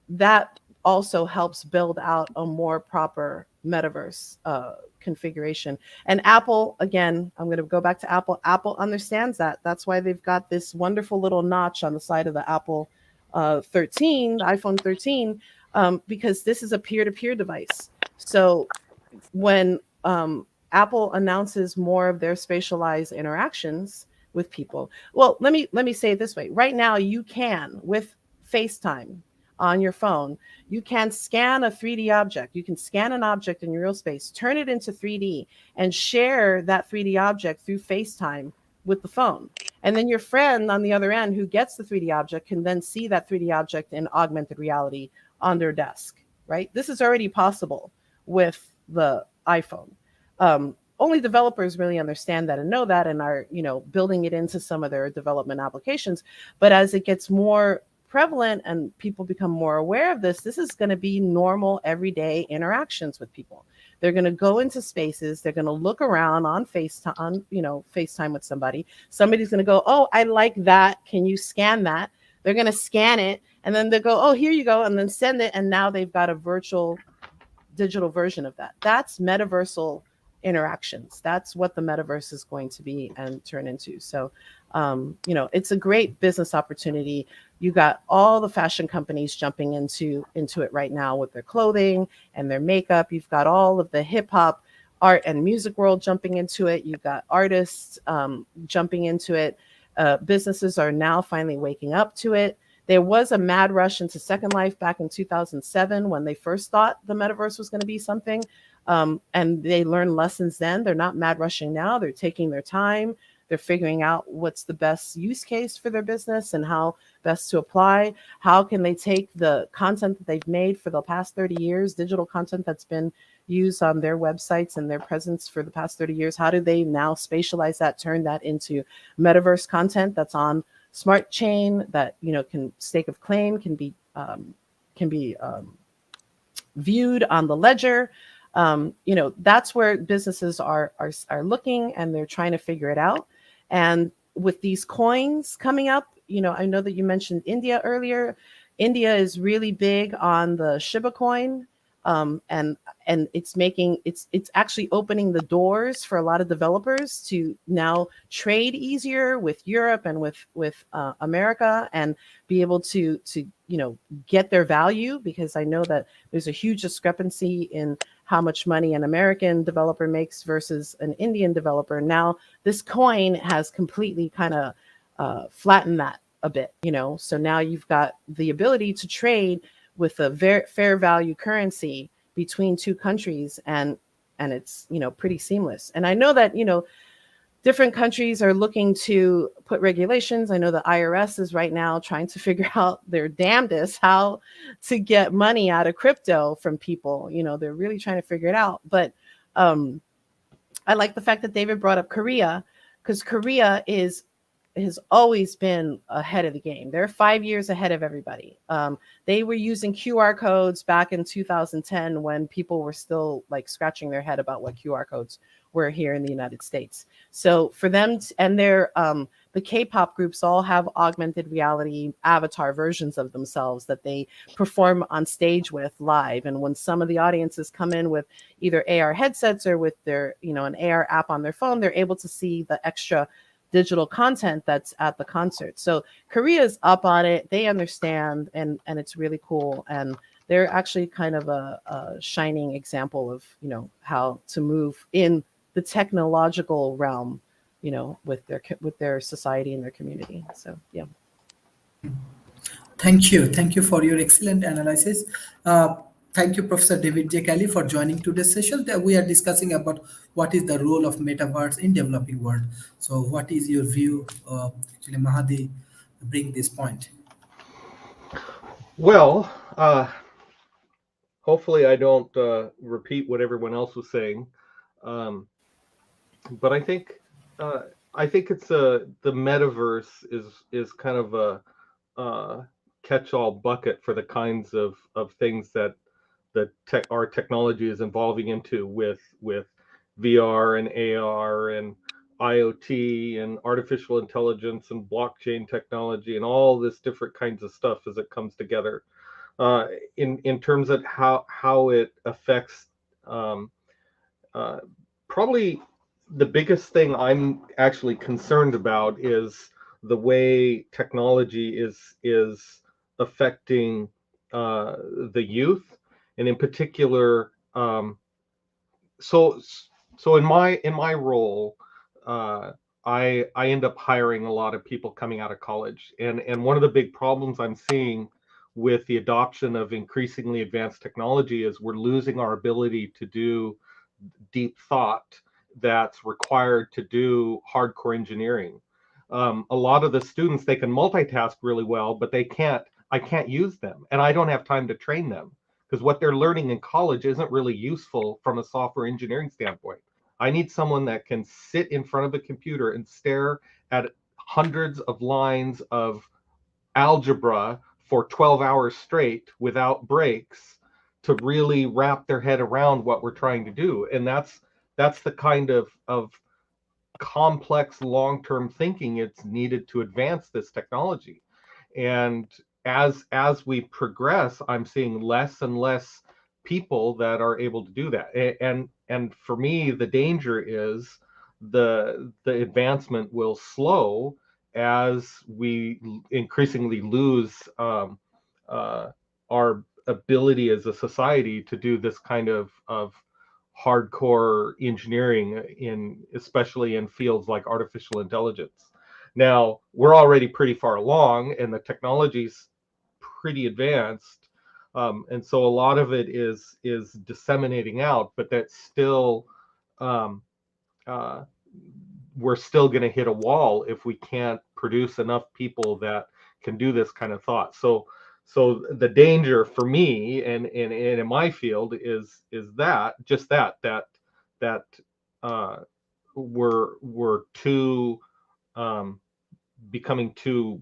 that also helps build out a more proper metaverse configuration. And Apple, again, I'm going to go back to Apple. Apple understands that. That's why they've got this wonderful little notch on the side of the Apple 13, the iPhone 13, because this is a peer-to-peer device. So when Apple announces more of their spatialized interactions with people, well, let me say it this way. Right now, you can, with FaceTime on your phone, you can scan a 3D object. You can scan an object in your real space, turn it into 3D, and share that 3D object through FaceTime with the phone. And then your friend on the other end who gets the 3D object can then see that 3D object in augmented reality on their desk, right? This is already possible with the iPhone. Only developers really understand that and know that and are, building it into some of their development applications. But as it gets more prevalent and people become more aware of this is going to be normal everyday interactions with people. They're going to go into spaces. They're going to look around on FaceTime with somebody. Somebody's going to go, oh, I like that. Can you scan that? They're going to scan it. And then they go, oh, here you go. And then send it. And now they've got a virtual digital version of that. That's metaversal interactions. That's what the metaverse is going to be and turn into. So, it's a great business opportunity. You got all the fashion companies jumping into it right now with their clothing and their makeup. You've got all of the hip hop, art and music world jumping into it. You've got artists jumping into it. Businesses are now finally waking up to it. There was a mad rush into Second Life back in 2007 when they first thought the metaverse was going to be something. And they learned lessons then. They're not mad rushing now. They're taking their time. They're figuring out what's the best use case for their business and how best to apply. How can they take the content that they've made for the past 30 years, digital content that's been used on their websites and their presence for the past 30 years? How do they now spatialize that, turn that into metaverse content that's on smart chain that, can stake of claim, can be viewed on the ledger? That's where businesses are looking, and they're trying to figure it out. And with these coins coming up, I know that you mentioned India earlier. India is really big on the Shiba coin, and it's actually opening the doors for a lot of developers to now trade easier with Europe and with America, and be able to get their value, because I know that there's a huge discrepancy in how much money an American developer makes versus an Indian developer. Now, this coin has completely kind of flattened that a bit, So now you've got the ability to trade with a very fair value currency between two countries, and it's, pretty seamless. And I know that, different countries are looking to put regulations. I know the IRS is right now trying to figure out their damnedest how to get money out of crypto from people. They're really trying to figure it out. But I like the fact that David brought up Korea, because Korea has always been ahead of the game. They're 5 years ahead of everybody. They were using QR codes back in 2010 when people were still like scratching their head about what QR codes were here in the United States. So for them and their the K-pop groups all have augmented reality avatar versions of themselves that they perform on stage with live. And when some of the audiences come in with either AR headsets or with their, an AR app on their phone, they're able to see the extra digital content that's at the concert. So Korea's up on it. They understand, and it's really cool. And they're actually kind of a shining example of, how to move in the technological realm, with their society and their community. So, yeah. Thank you for your excellent analysis. Thank you, Professor David J. Kelly, for joining today's session. That we are discussing about what is the role of metaverse in developing world. So what is your view? Actually, Mahadi, bring this point. Well, hopefully I don't repeat what everyone else was saying, but I think it's the metaverse is kind of a catch-all bucket for the kinds of things that our technology is evolving into with VR and AR and IoT and artificial intelligence and blockchain technology and all this different kinds of stuff as it comes together. In terms of how it affects Probably the biggest thing I'm actually concerned about is the way technology is affecting the youth, and in particular, so so in my role, uh, I end up hiring a lot of people coming out of college, and one of the big problems I'm seeing with the adoption of increasingly advanced technology is we're losing our ability to do deep thought that's required to do hardcore engineering. A lot of the students, they can multitask really well, but I can't use them, and I don't have time to train them because what they're learning in college isn't really useful from a software engineering standpoint. I need someone that can sit in front of a computer and stare at hundreds of lines of algebra for 12 hours straight without breaks to really wrap their head around what we're trying to do. And that's the kind of complex long-term thinking it's needed to advance this technology. And as we progress, I'm seeing less and less people that are able to do that. And for me, the danger is the advancement will slow as we increasingly lose our ability as a society to do this kind of hardcore engineering, especially in fields like artificial intelligence. Now, we're already pretty far along and the technology's pretty advanced. And so a lot of it is disseminating out, but that's still, uh, we're still going to hit a wall if we can't produce enough people that can do this kind of thought. So the danger for me and in my field is that we're too becoming too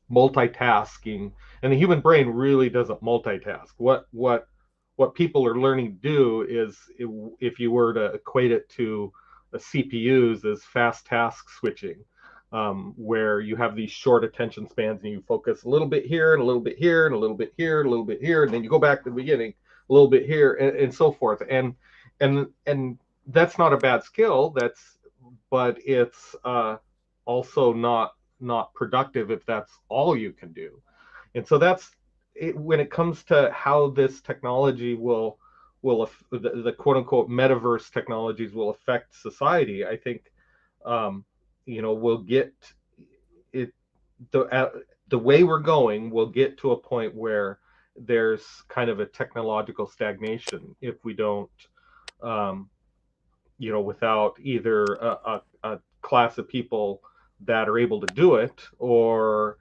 multitasking, and the human brain really doesn't multitask. What people are learning to do is, if you were to equate it to CPUs, is fast task switching, where you have these short attention spans and you focus a little bit here and a little bit here and a little bit here and a little bit here, and then you go back to the beginning a little bit here, and so forth. And that's not a bad skill. But it's also not productive if that's all you can do. And so that's it, when it comes to how this technology will the quote unquote metaverse technologies will affect society. I think we'll get it the way we're going. We'll get to a point where there's kind of a technological stagnation if we don't, without either a class of people that are able to do it, or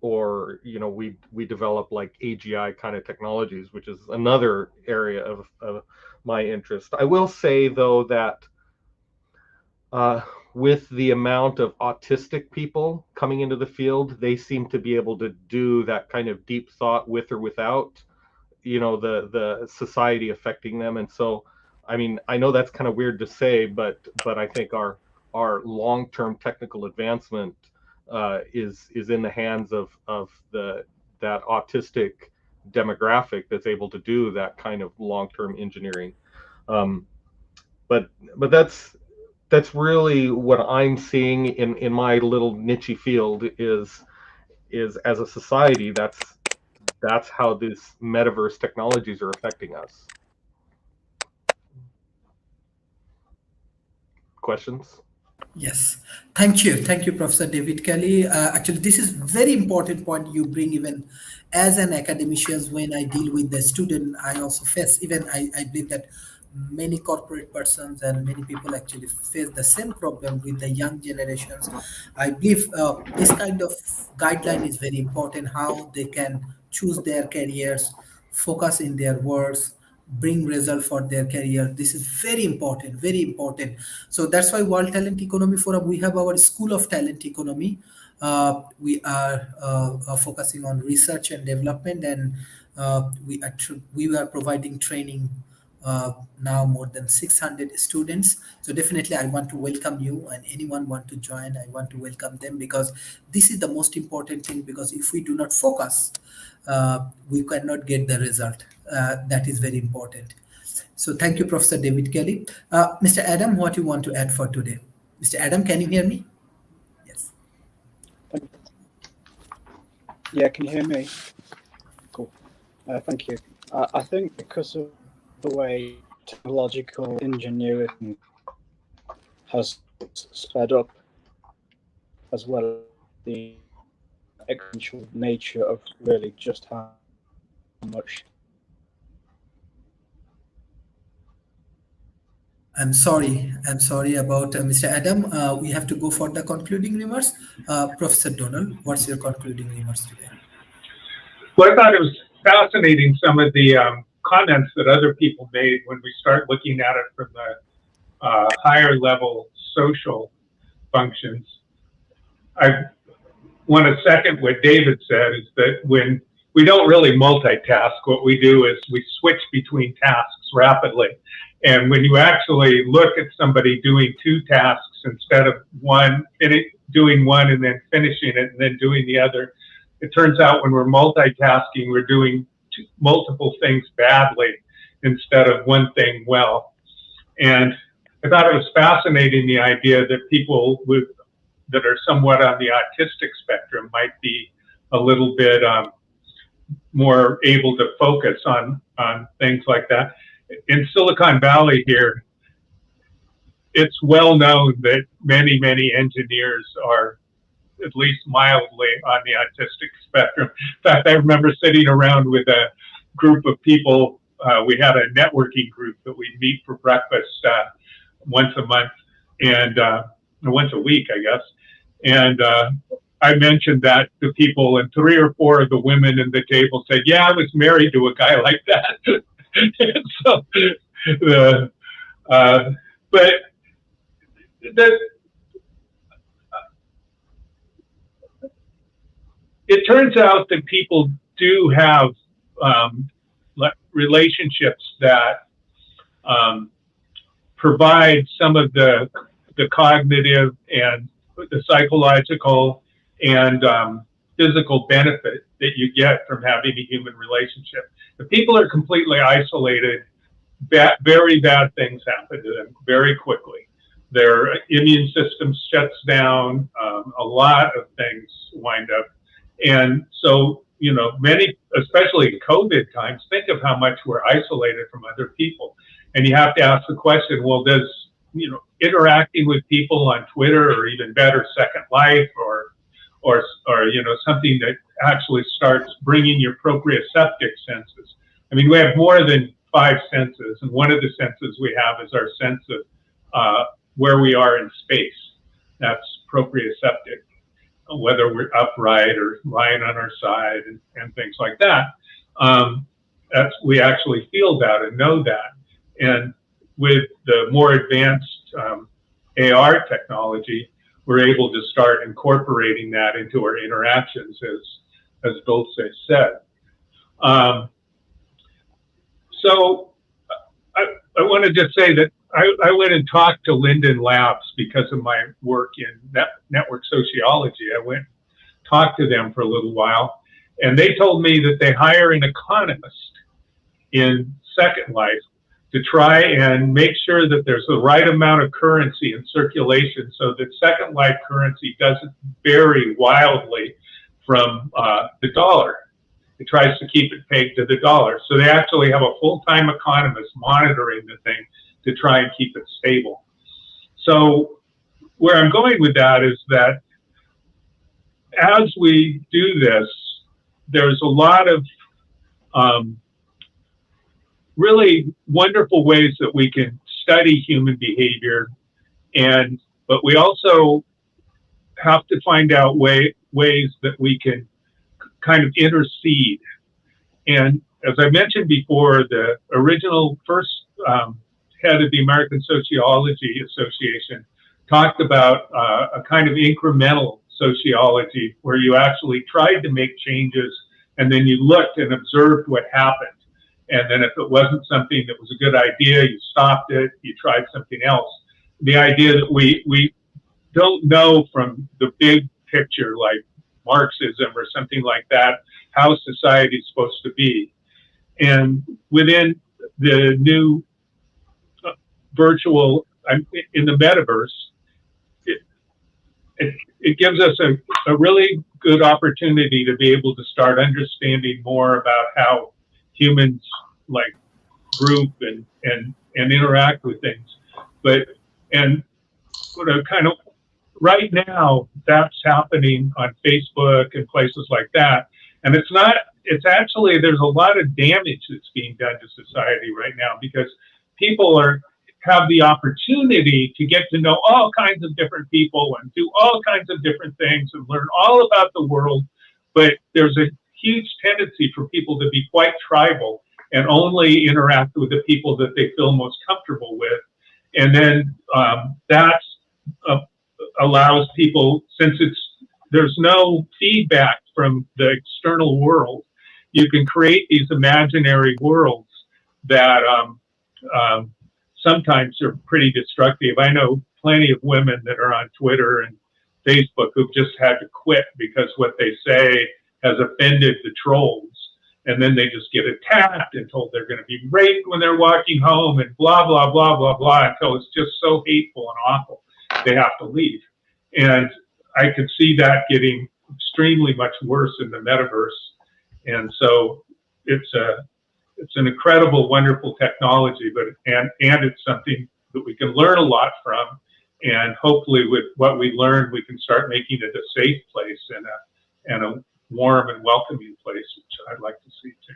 we develop like AGI kind of technologies, which is another area of my interest. I will say though that with the amount of autistic people coming into the field, they seem to be able to do that kind of deep thought with or without the society affecting them. And so I mean, I know that's kind of weird to say, but I think our long-term technical advancement is in the hands of that autistic demographic that's able to do that kind of long-term engineering. But that's really what I'm seeing in my little niche field is as a society, that's how these metaverse technologies are affecting us. Questions? Yes, thank you, Professor David Kelly. Actually, this is very important point you bring. Even as an academician, when I deal with the student, I also face, even I believe that many corporate persons and many people actually face the same problem with the young generations. I believe this kind of guideline is very important, how they can choose their careers, focus in their works, bring result for their career. This is very important, very important. So that's why World Talent Economy Forum, we have our School of Talent Economy. We are focusing on research and development, and we are providing training now more than 600 students. So definitely I want to welcome you, and anyone want to join, I want to welcome them, because this is the most important thing, because if we do not focus, we cannot get the result. That is very important. So thank you, Professor David Kelly. Mr. Adam, what you want to add for today? Mr. Adam, can you hear me? Yes. Yeah, can you hear me? Cool. Thank you. I think because of the way technological ingenuity has sped up, as well as the exponential nature of really just how much. I'm sorry about Mr. Adam. We have to go for the concluding remarks. Professor Donald, what's your concluding remarks today? Well, I thought it was fascinating, some of the comments that other people made when we start looking at it from the higher level social functions. I want to second what David said, is that when we don't really multitask, what we do is we switch between tasks rapidly. And when you actually look at somebody doing two tasks instead of one, doing one and then finishing it and then doing the other, it turns out when we're multitasking, we're doing multiple things badly instead of one thing well. And I thought it was fascinating, the idea that people that are somewhat on the autistic spectrum might be a little bit more able to focus on things like that. In Silicon Valley here, it's well known that many, many engineers are at least mildly on the autistic spectrum. In fact, I remember sitting around with a group of people. We had a networking group that we meet for breakfast once a month, and once a week, I guess. And I mentioned that to people, and 3 or 4 of the women in the table said, "Yeah, I was married to a guy like that." And so, but it turns out that people do have relationships that provide some of the cognitive and the psychological and physical benefit that you get from having a human relationship. If people are completely isolated, very bad things happen to them very quickly. Their immune system shuts down, a lot of things wind up. And so, many, especially in COVID times, think of how much we're isolated from other people. And you have to ask the question, well, does, interacting with people on Twitter, or even better, Second Life, or something that actually starts bringing your proprioceptive senses. I mean, we have more than 5 senses, and one of the senses we have is our sense of where we are in space. That's proprioceptive, whether we're upright or lying on our side and things like that. We actually feel that and know that. And with the more advanced AR technology, we're able to start incorporating that into our interactions, as Dulce said. So I want to just say that I went and talked to Linden Labs because of my work in network sociology. I went and talked to them for a little while, and they told me that they hire an economist in Second Life to try and make sure that there's the right amount of currency in circulation so that Second Life currency doesn't vary wildly from the dollar. It tries to keep it pegged to the dollar. So they actually have a full-time economist monitoring the thing to try and keep it stable. So where I'm going with that is that as we do this, there's a lot of really wonderful ways that we can study human behavior, but we also have to find out ways that we can kind of intercede. And as I mentioned before, the original first head of the American Sociology Association talked about a kind of incremental sociology where you actually tried to make changes and then you looked and observed what happened. And then if it wasn't something that was a good idea, you stopped it, you tried something else. The idea that we don't know from the big picture, like Marxism or something like that, how society is supposed to be. And within the new virtual in the metaverse, it gives us a really good opportunity to be able to start understanding more about how humans like group and interact with things. But and kind of right now that's happening on Facebook and places like that. And it's actually, there's a lot of damage that's being done to society right now because people have the opportunity to get to know all kinds of different people and do all kinds of different things and learn all about the world. But there's a huge tendency for people to be quite tribal and only interact with the people that they feel most comfortable with. And then that allows people, since there's no feedback from the external world, you can create these imaginary worlds that sometimes are pretty destructive. I know plenty of women that are on Twitter and Facebook who've just had to quit because what they say has offended the trolls. And then they just get attacked and told they're going to be raped when they're walking home and blah, blah, blah, blah, blah, until it's just so hateful and awful, they have to leave. And I could see that getting extremely much worse in the metaverse. And so it's an incredible, wonderful technology, but and it's something that we can learn a lot from. And hopefully with what we learn, we can start making it a safe place and a warm and welcoming place, which I'd like to see too.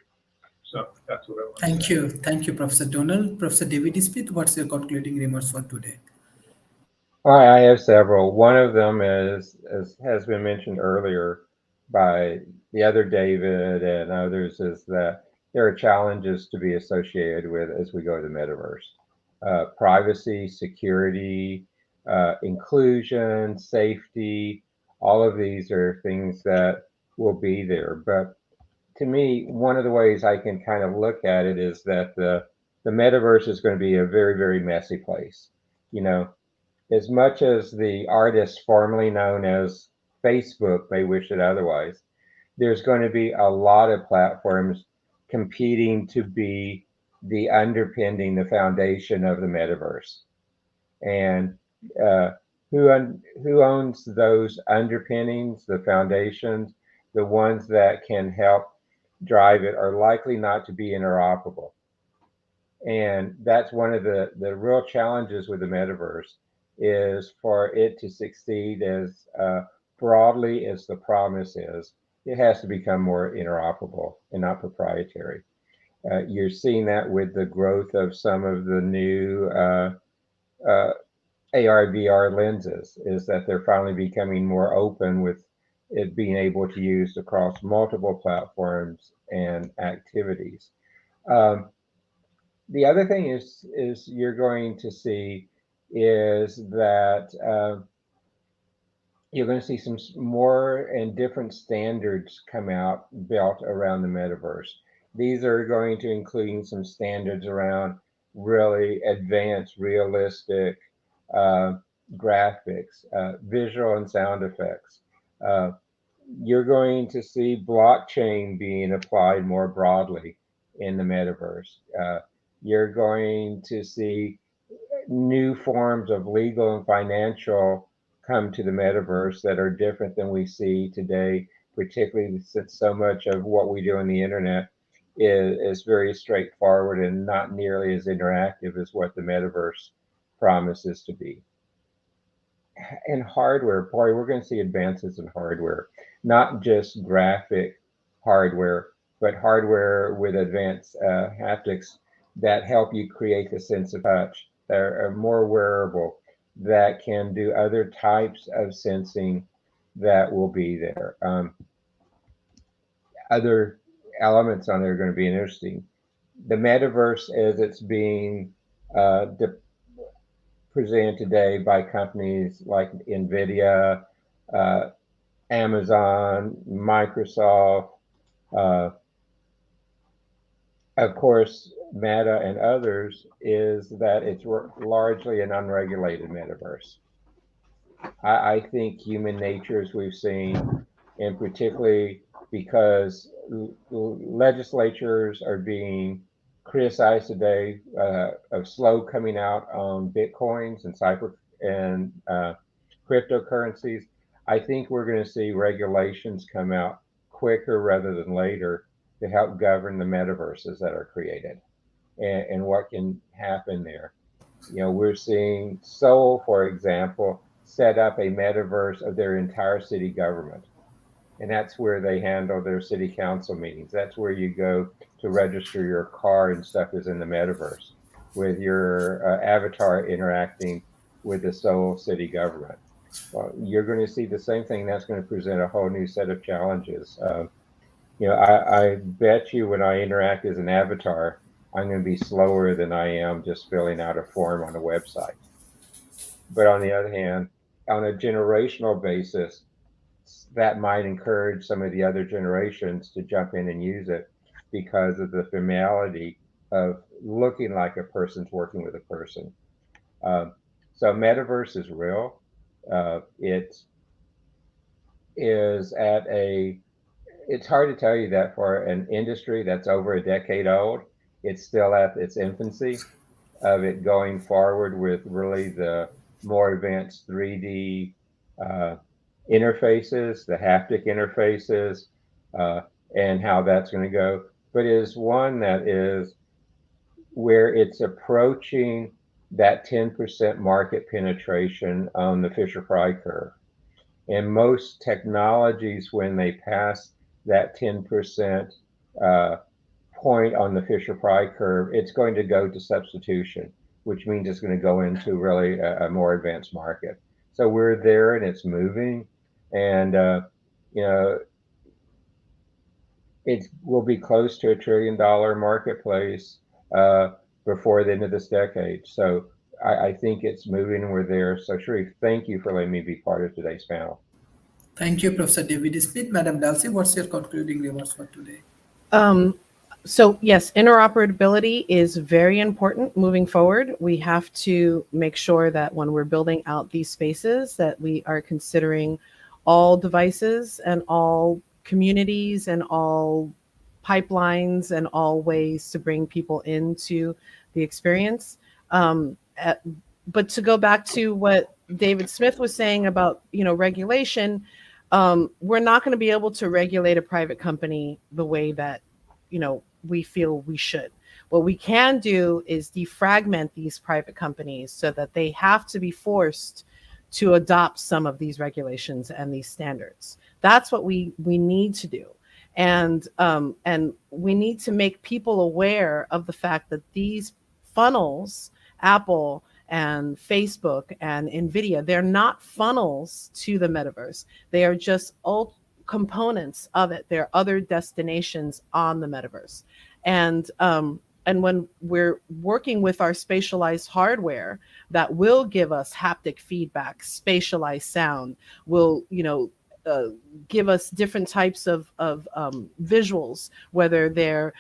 So that's what I want to say. Thank you, Professor Donald. Professor David Smith, what's your concluding remarks for today? I have several. One of them is, as has been mentioned earlier by the other David and others, is that there are challenges to be associated with as we go to the metaverse. Privacy, security, inclusion, safety, all of these are things that will be there. But to me, one of the ways I can kind of look at it is that the metaverse is going to be a very, very messy place. You know, as much as the artist formerly known as Facebook may wish it otherwise, there's going to be a lot of platforms competing to be the underpinning, the foundation of the metaverse. And who owns those underpinnings, the foundations, the ones that can help drive it are likely not to be interoperable. And that's one of the real challenges with the metaverse, is for it to succeed as broadly as the promise is, it has to become more interoperable and not proprietary. You're seeing that with the growth of some of the new AR/VR lenses, is that they're finally becoming more open with it being able to use across multiple platforms and activities. The other thing is you're going to see is that you're going to see some more and different standards come out built around the metaverse. These are going to include some standards around really advanced, realistic graphics, visual and sound effects. You're going to see blockchain being applied more broadly in the metaverse. You're going to see new forms of legal and financial come to the metaverse that are different than we see today, particularly since so much of what we do on the internet is very straightforward and not nearly as interactive as what the metaverse promises to be. And hardware, boy, we're going to see advances in hardware, not just graphic hardware, but hardware with advanced haptics that help you create the sense of touch, that are more wearable, that can do other types of sensing that will be there. Other elements on there are going to be interesting. The metaverse, as it's being presented today by companies like NVIDIA, Amazon, Microsoft, of course, Meta and others, is that it's largely an unregulated metaverse. I think human nature, as we've seen, and particularly because legislatures are being criticized today of slow coming out on Bitcoins and cryptocurrencies. I think we're going to see regulations come out quicker rather than later to help govern the metaverses that are created and what can happen there. You know, we're seeing Seoul, for example, set up a metaverse of their entire city government. And that's where they handle their city council meetings. That's where you go to register your car and stuff is in the metaverse with your avatar interacting with the Seoul city government. Well, you're going to see the same thing. That's going to present a whole new set of challenges. You know, I bet you when I interact as an avatar, I'm going to be slower than I am just filling out a form on a website. But on the other hand, on a generational basis, that might encourage some of the other generations to jump in and use it because of the familiarity of looking like a person's working with a person. So metaverse is real. It is at it's hard to tell you that for an industry that's over a decade old, it's still at its infancy of it going forward with really the more advanced 3D interfaces, the haptic interfaces, and how that's going to go. But it is one that is where it's approaching that 10% market penetration on the Fisher-Price curve. And most technologies, when they pass that 10% point on the Fisher-Price curve, it's going to go to substitution, which means it's going to go into really a more advanced market. So we're there and it's moving. And, you know, it will be close to $1 trillion marketplace before the end of this decade. So I think it's moving and we're there. So Sharif, thank you for letting me be part of today's panel. Thank you, Professor David Smith. Madam Dulcie, what's your concluding remarks for today? So yes, interoperability is very important moving forward. We have to make sure that when we're building out these spaces that we are considering all devices and all communities and all pipelines and all ways to bring people into the experience. But to go back to what David Smith was saying about, you know, regulation, we're not going to be able to regulate a private company the way that, you know, we feel we should. What we can do is defragment these private companies so that they have to be forced to adopt some of these regulations and these standards. That's what we need to do. And we need to make people aware of the fact that these funnels, Apple and Facebook and NVIDIA, they're not funnels to the metaverse. They are just all components of it. There are other destinations on the metaverse. And when we're working with our spatialized hardware that will give us haptic feedback, spatialized sound, will, you know, give us different types of visuals, whether they're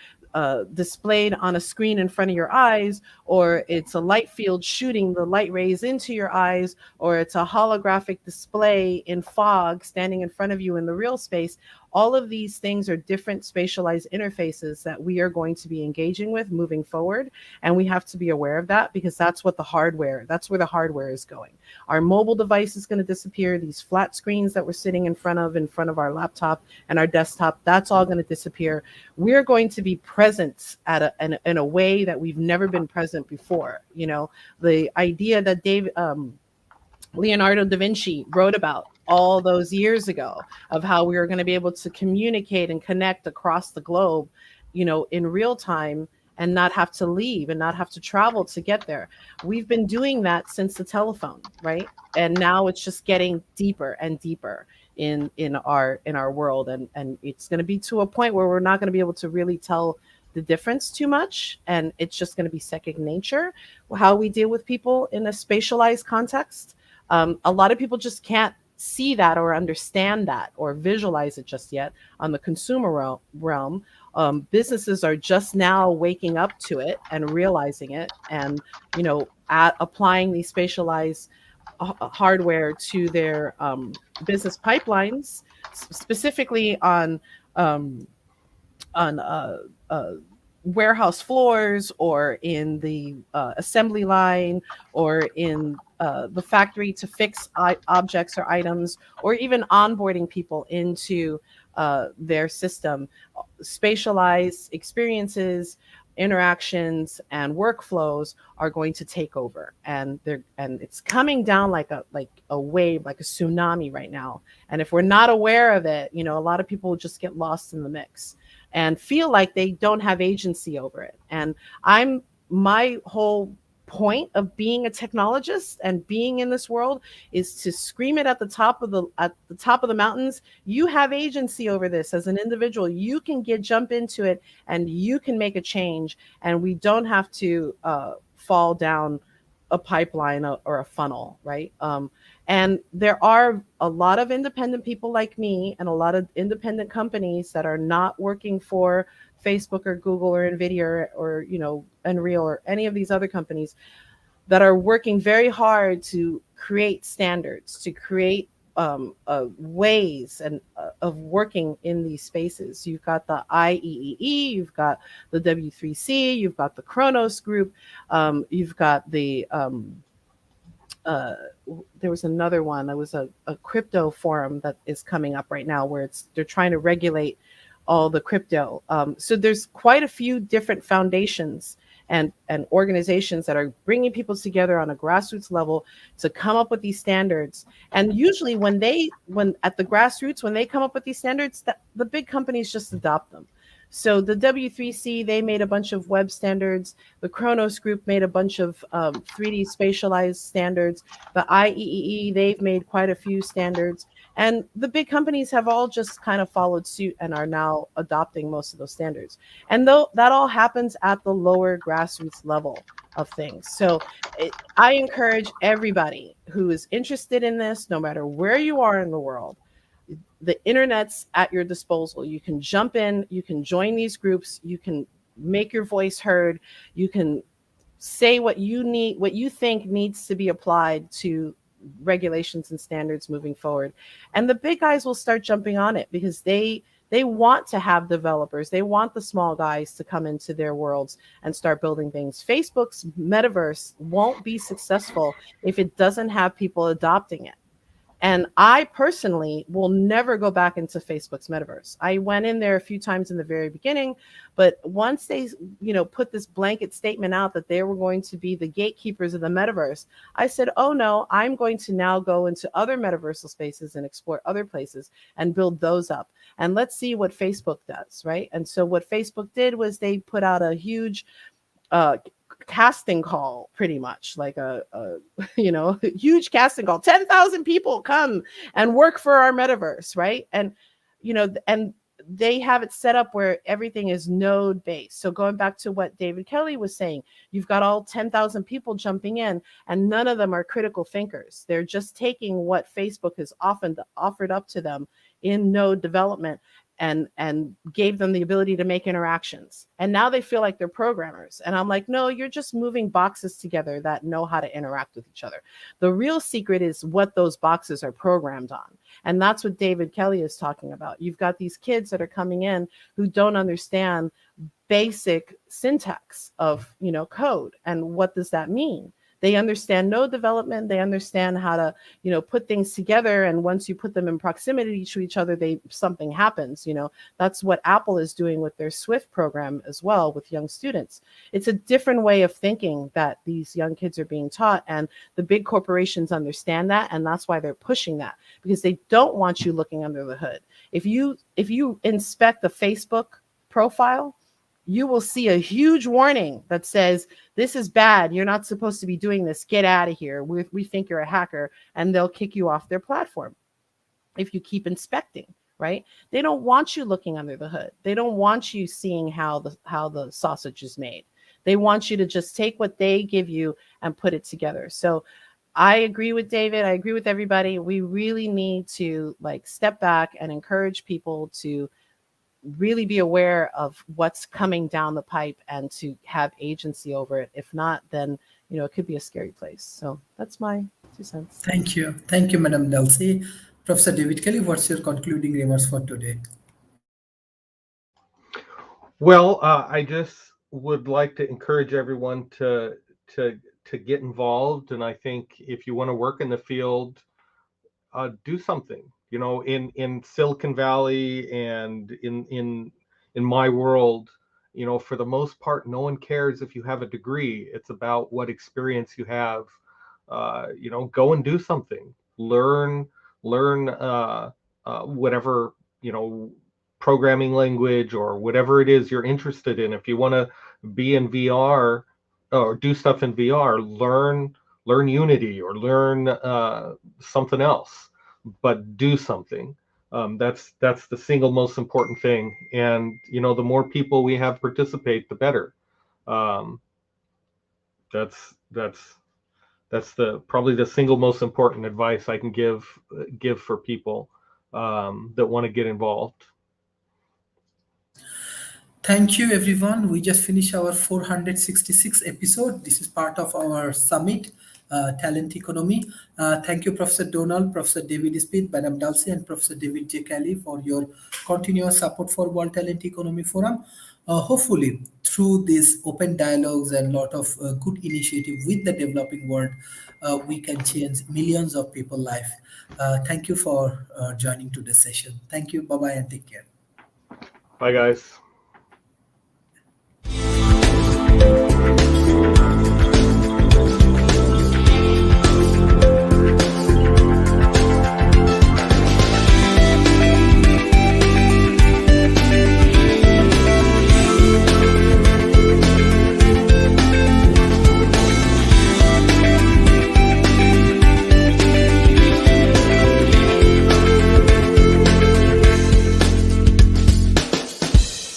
displayed on a screen in front of your eyes, or it's a light field shooting the light rays into your eyes, or it's a holographic display in fog standing in front of you in the real space. All of these things are different spatialized interfaces that we are going to be engaging with moving forward. And we have to be aware of that because that's what that's where the hardware is going. Our mobile device is going to disappear. These flat screens that we're sitting in front of our laptop and our desktop, that's all going to disappear. We're going to be present in a way that we've never been present before. You know, the idea that Leonardo da Vinci wrote about all those years ago of how we were going to be able to communicate and connect across the globe, you know, in real time and not have to leave and not have to travel to get there. We've been doing that since the telephone, right? And now it's just getting deeper and deeper in our world. And it's going to be to a point where we're not going to be able to really tell the difference too much. And it's just going to be second nature, how we deal with people in a spatialized context. A lot of people just can't see that or understand that or visualize it just yet on the consumer realm. Businesses are just now waking up to it and realizing it, and, you know, applying these spatialized hardware to their business pipelines, specifically on warehouse floors or in the assembly line or in the factory to fix objects or items, or even onboarding people into their system. Spatialized experiences, interactions, and workflows are going to take over, and it's coming down like a wave, like a tsunami right now. And if we're not aware of it, a lot of people will just get lost in the mix and feel like they don't have agency over it. And my whole point of being a technologist and being in this world is to scream it at the top of the mountains. You have agency over this as an individual. You can jump into it and you can make a change, and we don't have to fall down a pipeline or a funnel, right? And there are a lot of independent people like me and a lot of independent companies that are not working for Facebook or Google or NVIDIA or Unreal or any of these other companies that are working very hard to create standards, to create ways of working in these spaces. You've got the IEEE, you've got the W3C, you've got the Kronos group, you've got the there was another one. There was a crypto forum that is coming up right now where they're trying to regulate all the crypto. So there's quite a few different foundations and organizations that are bringing people together on a grassroots level to come up with these standards. And usually when at the grassroots, when they come up with these standards, the big companies just adopt them. So the W3C, they made a bunch of web standards. The Kronos group made a bunch of 3D spatialized standards. The IEEE, they've made quite a few standards. And the big companies have all just kind of followed suit and are now adopting most of those standards. And though that all happens at the lower grassroots level of things. So I encourage everybody who is interested in this, no matter where you are in the world, the internet's at your disposal. You can jump in, you can join these groups, you can make your voice heard, you can say what you think needs to be applied to regulations and standards moving forward. And the big guys will start jumping on it because they want to have developers. They want the small guys to come into their worlds and start building things. Facebook's metaverse won't be successful if it doesn't have people adopting it. And I personally will never go back into Facebook's metaverse. I went in there a few times in the very beginning, but once they, put this blanket statement out that they were going to be the gatekeepers of the metaverse, I said, oh no, I'm going to now go into other metaversal spaces and explore other places and build those up. And let's see what Facebook does, right? And so what Facebook did was they put out a huge casting call, pretty much like a huge casting call. 10,000 people come and work for our metaverse, right? And and they have it set up where everything is node based. So going back to what David Kelly was saying, you've got all 10,000 people jumping in and none of them are critical thinkers. They're just taking what Facebook has often offered up to them in node development and gave them the ability to make interactions. And now they feel like they're programmers. And I'm like, no, you're just moving boxes together that know how to interact with each other. The real secret is what those boxes are programmed on. And that's what David Kelly is talking about. You've got these kids that are coming in who don't understand basic syntax of, code. And what does that mean? They understand node development. They understand how to, put things together. And once you put them in proximity to each other, something happens. That's what Apple is doing with their Swift program as well with young students. It's a different way of thinking that these young kids are being taught. And the big corporations understand that. And that's why they're pushing that, because they don't want you looking under the hood. If you inspect the Facebook profile, you will see a huge warning that says, this is bad. You're not supposed to be doing this. Get out of here. We think you're a hacker, and they'll kick you off their platform if you keep inspecting, right? They don't want you looking under the hood. They don't want you seeing how the sausage is made. They want you to just take what they give you and put it together. So I agree with David. I agree with everybody. We really need to step back and encourage people to really be aware of what's coming down the pipe and to have agency over it. If not, then it could be a scary place. So that's my 2 cents. Thank you, Madam Dulcie. Professor David Kelly, what's your concluding remarks for today? Well, I just would like to encourage everyone to get involved. And I think if you want to work in the field, do something. You know, in Silicon Valley and in my world, you know, for the most part, no one cares if you have a degree. It's about what experience you have. You know, go and do something. Learn whatever, you know, programming language or whatever it is you're interested in. If you want to be in VR or do stuff in VR, learn Unity or learn something else, but do something. That's the single most important thing. And you know, the more people we have participate, the better. That's probably the single most important advice I can give for people that want to get involved. Thank you, everyone. We just finished our 466 episode. This is part of our summit, Talent Economy. Thank you, Professor Donald, Professor David Smith, Madam Dulcie, and Professor David J. Kelly for your continuous support for World Talent Economy Forum. Hopefully, through these open dialogues and lot of good initiative with the developing world, we can change millions of people's life. Thank you for joining today's session. Thank you. Bye-bye and take care. Bye, guys.